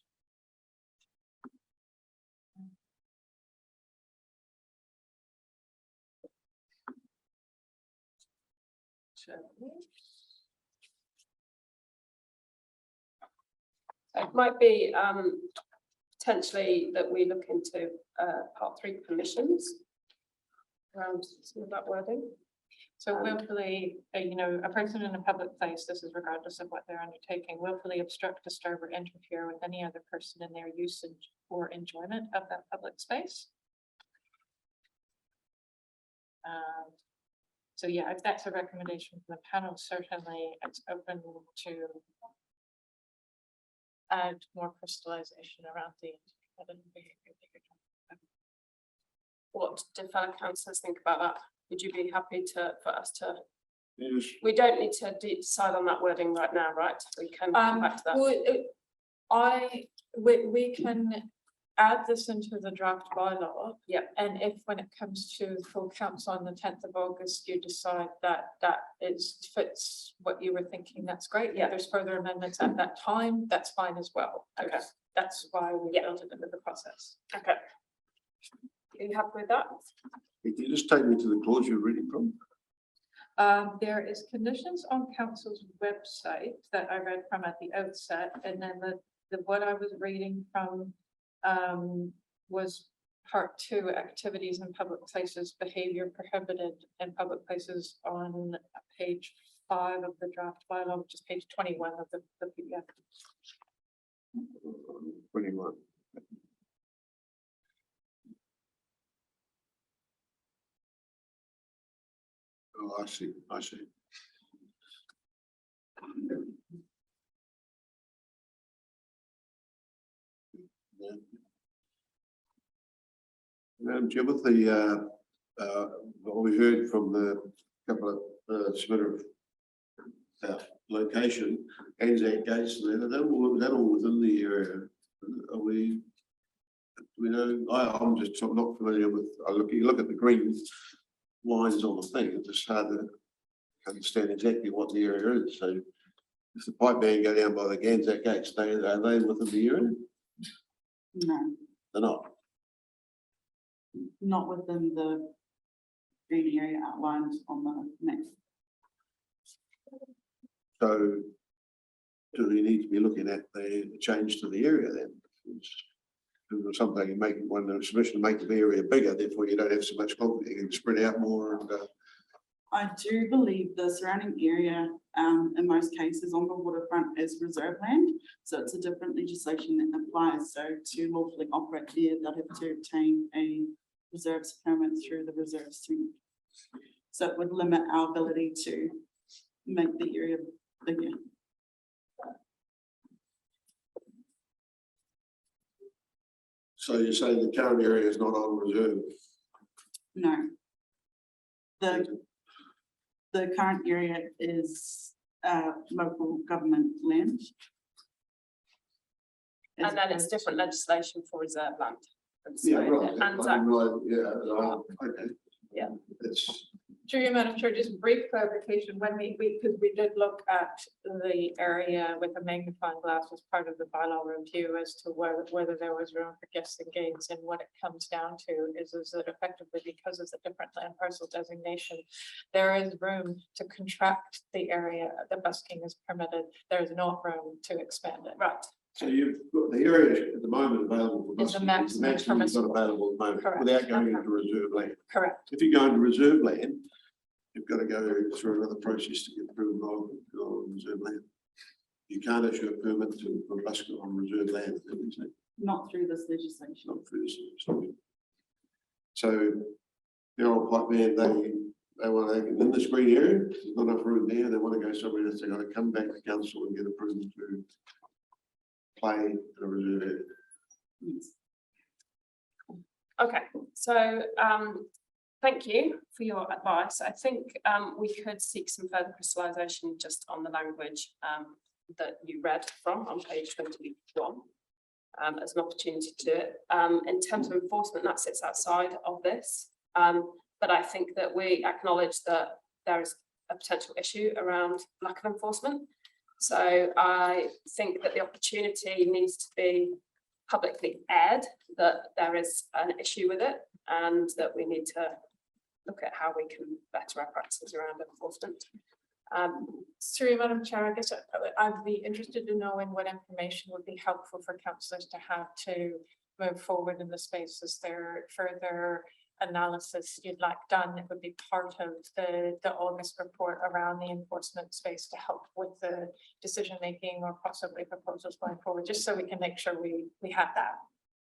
It might be potentially that we look into part 3 permissions around some of that wording. So willfully, a person in a public place, this is regardless of what they're undertaking, willfully obstruct, disturb, or interfere with any other person in their usage or enjoyment of that public space. So yeah, if that's a recommendation from the panel, certainly it's open to add more crystallization around the What do fellow councillors think about that? Would you be happy for us to? Yes. We don't need to decide on that wording right now, right? We can come back to that. We can add this into the draft bylaw. Yeah. And if when it comes to full council on the 10th of August, you decide that fits what you were thinking, that's great. Yeah. If there's further amendments at that time, that's fine as well. Okay. That's why we built it into the process. Okay. Are you happy with that? Can you just take me to the clause you're reading from? There is conditions on council's website that I read from at the outset, and then the what I was reading from was part 2, activities in public places, behavior prohibited in public places, on page 5 of the draft bylaw, which is page 21 of the PDF. 21. Oh, I see. Yeah. Madam Chair, with the what we heard from the couple of submitter location, Anzac Gates, that all within the area. Are we know? I'm not familiar with. You look at the green lines on the thing. It's just hard to understand exactly what the area is. So, if the pipe band go down by the Anzac Gates, are they within the area? No, They're not. not within the green area outlined on the map. So do we need to be looking at the change to the area then? Because something you make one submission make the area bigger, therefore you don't have so much conflict, you can spread out more and I do believe the surrounding area, in most cases on the waterfront is reserve land. So it's a different legislation that applies. So to lawfully operate there, they'll have to obtain a reserves permit through the reserves team. So it would limit our ability to make the area bigger. so you're saying the current area is not on reserve? No. The current area is local government land. And then it's different legislation for reserve land. And so- Yeah, right. and I didn't that- realise, yeah, okay. Yeah. It's, Through your Madam Chair, just brief clarification, when because we did look at the area with a magnifying glass as part of the bylaw review as to whether there was room for guessing games, and what it comes down to is that effectively, because of the different land parcel designation, there is room to contract the area that busking is permitted. There is no room to expand it. Right, so you've got the area at the moment available for Is the busking, maximum you've got permissible. available at the moment, Correct. without going into reserve land. Correct. If you go into reserve land, you've got to go through another process to get approval of reserve land. You can't issue a permit for busking on reserve land, is it? Not through this legislation. Not for this. So the old pipe band, they want to, in this green area, there's not enough room there, they want to go somewhere else, they've got to come back to council and get approval to play in a reserve area. Yes. okay, so thank you for your advice. I think we could seek some further crystallisation just on the language that you read from on page 21 as an opportunity to do it. In terms of enforcement, that sits outside of this. But I think that we acknowledge that there is a potential issue around lack of enforcement. So I think that the opportunity needs to be publicly aired, that there is an issue with it, and that we need to look at how we can better our practices around enforcement. Through Madam Chair, I guess I'd be interested to know in what information would be helpful for councillors to have to move forward in the space. Is there further analysis you'd like done that would be part of the August report around the enforcement space to help with the decision making or possibly proposals going forward, just so we can make sure we have that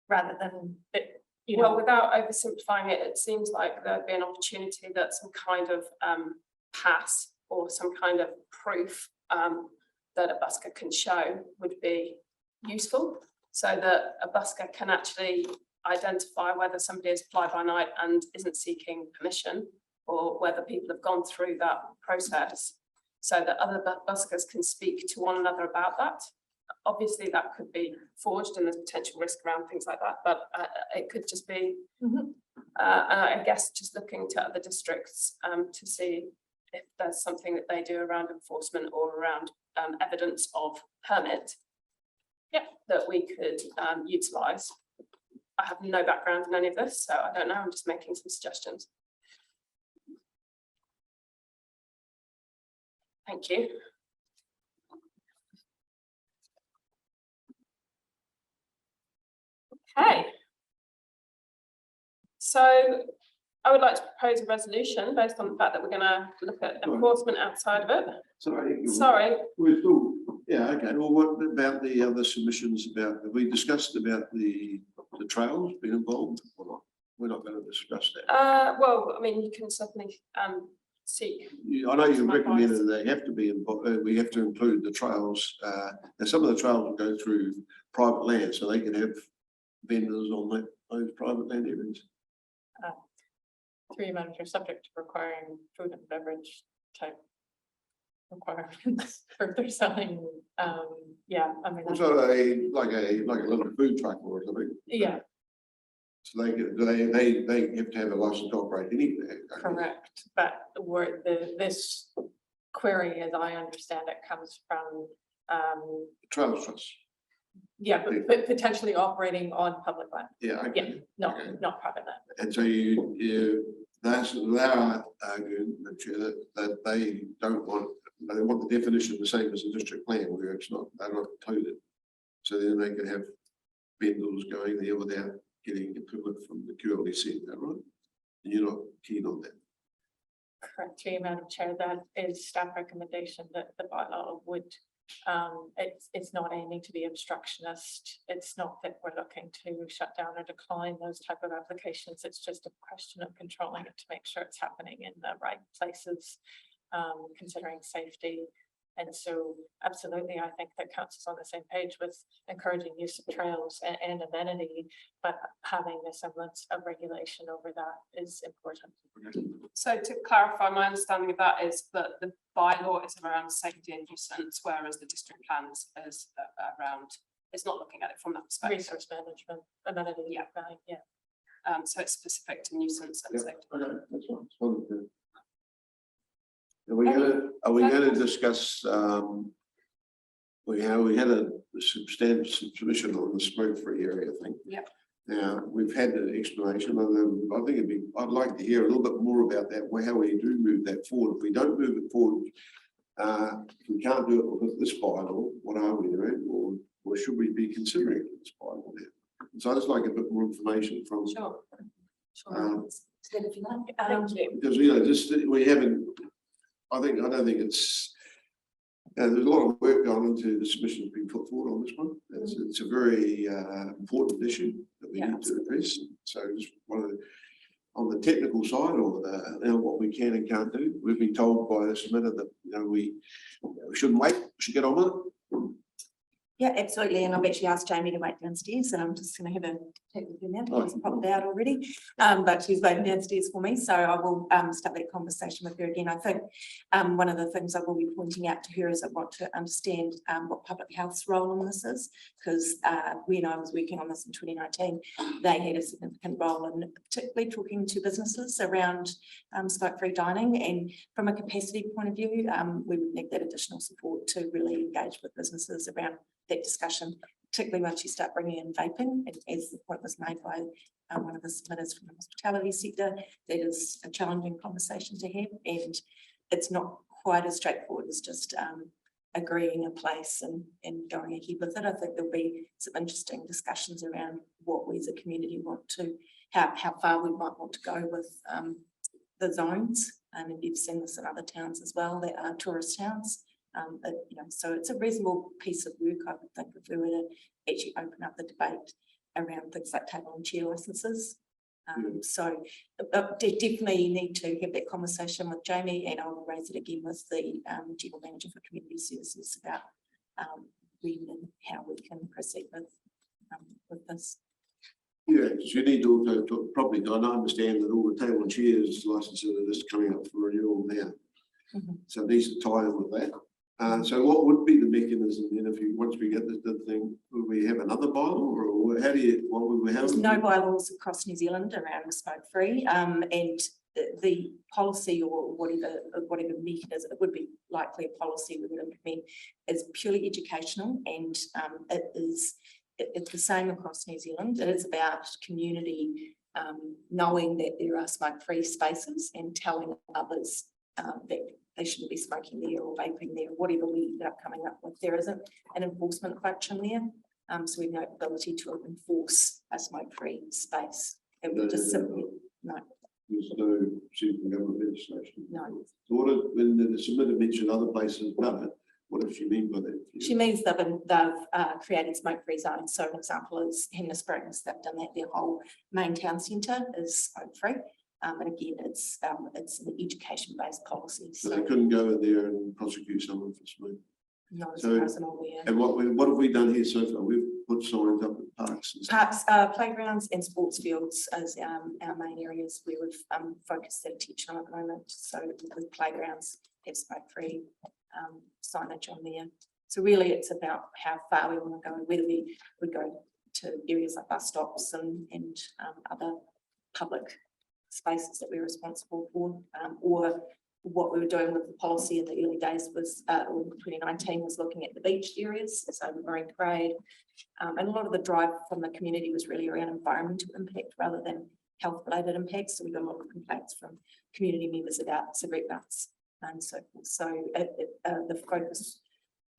rather than it, you know. Well, without oversimplifying it, it seems like there'd be an opportunity that some kind of pass or some kind of proof that a busker can show would be useful, so that a busker can actually identify whether somebody is fly by night and isn't seeking permission, or whether people have gone through that process, so that other buskers can speak to one another about that. Obviously, that could be forged and there's potential risk around things like that, but it could just be, I guess, just looking to other districts to see if there's something that they do around enforcement or around evidence of permit, that we could utilise. I have no background in any of this, so I don't know, I'm just making some suggestions. Thank you. Okay. So I would like to propose a resolution based on the fact that we're going to look at enforcement outside of it. Sorry. We're still, yeah, okay, well, what about the other submissions about, have we discussed about the trails being involved or not? We're not going to discuss that. Well, I mean, you can certainly seek. I know you recommended they have to be involved, we have to include the trails. And some of the trails will go through private land, so they can have vendors on those private land areas. Through Madam Chair, subject to requiring food and beverage type requirements for their selling. Yeah, I mean. So like a little food truck or something. Yeah, So they have to have a license to operate anywhere. correct. But where this query, as I understand it, comes from, Trail trusts. yeah, but potentially operating on public land. Yeah, okay. No, Okay. not private land. And so they are arguing that they don't want, they want the definition the same as the district plan where it's not, they're not included. So then they could have vendors going there without getting a permit from the QLDC, is that right? And you're not keen on that? Correct, through you, Madam Chair, that is staff recommendation that the bylaw would, it's not aiming to be obstructionist. It's not that we're looking to shut down or decline those type of applications. It's just a question of controlling it to make sure it's happening in the right places, considering safety. And so absolutely, I think that council's on the same page with encouraging use of trails and amenity, but having a semblance of regulation over that is important. So to clarify, my understanding of that is that the bylaw is around safety and nuisance, whereas the district plans is around, it's not looking at it from that perspective. Resource management, amenity, yeah. So it's specific to nuisance and Yeah, safety. okay, that's fine. Just wanted to- Are we gonna discuss, we had a substantial submission on the smoke-free area thing. Yep. Now, we've had the explanation, and I think I'd like to hear a little bit more about that, how we do move that forward. If we don't move it forward, if we can't do it with this bylaw, what are we doing? Or should we be considering this bylaw now? So I'd just like a bit more information from. Sure. If you like. Thank you. Because, we haven't, I don't think it's, there's a lot of work gone into the submission being put forward on this one. It's a very important issue that we need to address. So just wanted, on the technical side, or what we can and can't do, we've been told by the submitter that, we shouldn't wait, we should get on with it. Yeah, absolutely. And I've actually asked Jamie to wait downstairs, and I'm just going to have a chat with her now. She hasn't popped out already, but she's waiting downstairs for me. So I will start that conversation with her again. I think one of the things I will be pointing out to her is I want to understand what public health's role in this is, because when I was working on this in 2019, they had a significant role in particularly talking to businesses around smoke-free dining. And from a capacity point of view, we would need that additional support to really engage with businesses around that discussion, particularly once you start bringing in vaping. And as the point was made by one of the submitters from the hospitality sector, that is a challenging conversation to have, and it's not quite as straightforward as just agreeing a place and going ahead with it. I think there'll be some interesting discussions around what we as a community want to, how far we might want to go with the zones. And you've seen this in other towns as well, that are tourist towns. So it's a reasonable piece of work, I would think, if we were to actually open up the debate around things like table and chair licenses. So definitely need to have that conversation with Jamie, and I'll raise it again with the General Manager for Community Services about when and how we can proceed with this. Yeah, because you need to also talk, probably, I understand that all the table and chairs licenses are just coming up for renewal now. So it needs to tie in with that. So what would be the mechanism then if once we get this thing, will we have another bylaw, or how do you, what would we have? There's no bylaws across New Zealand around smoke free, and the policy or whatever mechanism, it would be likely a policy we would implement, is purely educational, and it's the same across New Zealand. It is about community knowing that there are smoke free spaces and telling others that they shouldn't be smoking there or vaping there, whatever we ended up coming up with. There isn't an enforcement function there. So we have no ability to enforce a smoke-free space. It would just simply, no. There's no central government legislation. No. So when the submitter mentioned other places done it, what does she mean by that? She means they've created smoke-free zones. So an example is Henna Springs. They've done that. Their whole main town centre is smoke-free. And again, it's an education-based policy. So they couldn't go in there and prosecute someone for smoking. Not as So, far as I'm aware. And what have we done here so far? We've put signs up at parks and stuff. Parks, playgrounds and sports fields as our main areas where we've focused that attention on at the moment. So with playgrounds, have smoke-free signage on there. So really it's about how far we want to go, whether we would go to areas like bus stops and other public spaces that we're responsible for, or what we were doing with the policy in the early days was, in 2019, was looking at the beach areas, so marine parade, and a lot of the drive from the community was really around environmental impact rather than health-related impacts. So we got a lot of complaints from community members about cigarette butts and so forth. So the focus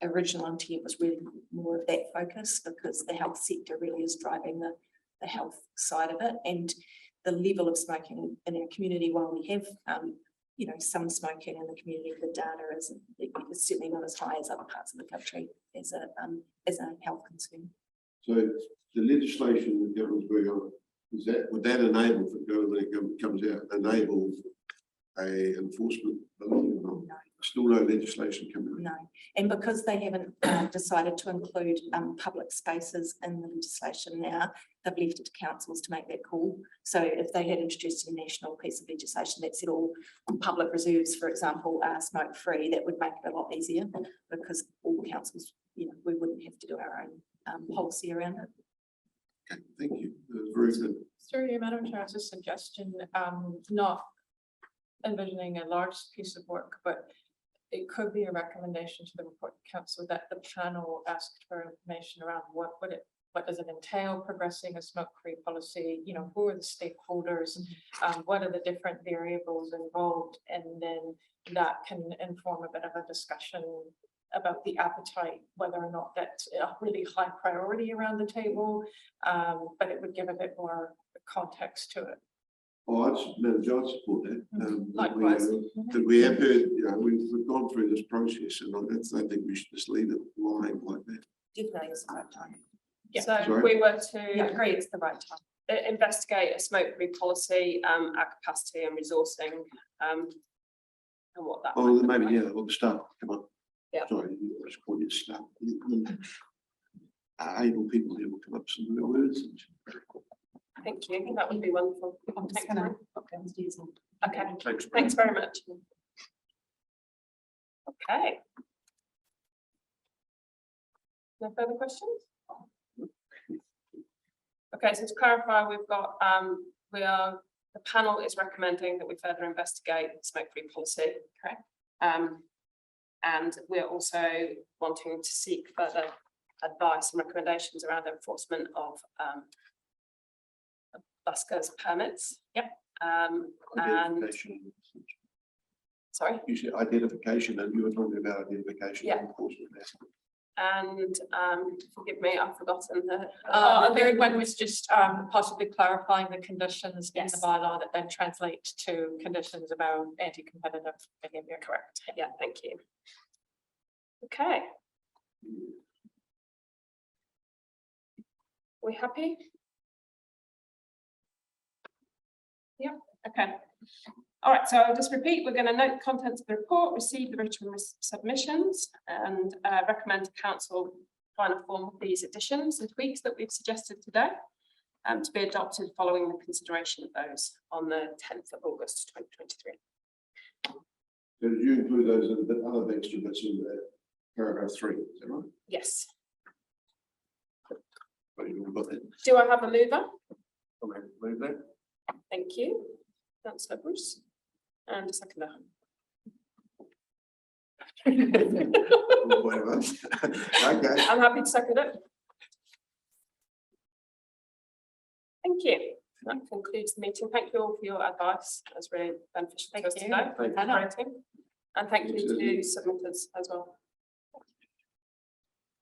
original intent was really more of that focus, because the health sector really is driving the health side of it, and the level of smoking in our community, while we have you know, some smoking in the community, the data is certainly not as high as other parts of the country as a health concern. So the legislation that government's working on, would that enable, for when it comes out, enable a enforcement? No. Still no legislation coming out. No, and because they haven't decided to include public spaces in the legislation now, they've left it to councils to make that call. So if they had introduced a national piece of legislation that said all public reserves, for example, are smoke free, that would make it a lot easier, because all councils, you know, we wouldn't have to do our own policy around it. Okay, thank you. That was very good. Through Madam Chair, as a suggestion, not envisioning a large piece of work, but it could be a recommendation to the report council that the panel asked for information around what does it entail progressing a smoke-free policy, you know, who are the stakeholders, what are the different variables involved, and then that can inform a bit of a discussion about the appetite, whether or not that's a really high priority around the table, but it would give a bit more context to it. Oh, I support that. Likewise. That we have heard, you know, we've gone through this process, and I think we should just leave it lying like that. Definitely is the right time. Yeah. So if Sorry? we were to I agree, it's the right time. investigate a smoke-free policy, our capacity and resourcing, and what that. Oh, might look maybe, like. yeah, well, the staff, come on. Yeah. Sorry, I just call you staff. Able people who will come up with some real words. Thank you, that would be wonderful. I'm just Thanks, gonna. Marie. Okay, Thanks. thanks very much. Okay. No further questions? Okay, so to clarify, we've got, the panel is recommending that we further investigate smoke-free policy, correct? And we're also wanting to seek further advice and recommendations around enforcement of buskers permits. Yep. And, Identification. sorry, You said identification, and you were talking about identification. Yeah. and enforcement. and forgive me, I've forgotten the. The third one was just possibly clarifying the conditions in the Yes. bylaw that then translate to conditions about anti-competitive behavior. Correct, yeah, thank you. Okay. We happy? Yeah, okay. All right, so I'll just repeat, we're going to note the contents of the report, receive the written submissions, and recommend to council final form of these additions and tweaks that we've suggested today, to be adopted following the consideration of those on the 10th of August 2023. So did you include those in the other extra bits in paragraph 3, is that right? Yes. Right, you've got that. Do I have a mover? Move that. Thank you, Councillor Bruce, and a seconder. Whatever. Okay. I'm happy to second it. Thank you. That concludes the meeting. Thank you all for your advice. That's really beneficial to us Thank today. you. Thank you. And thank you to submitters as well.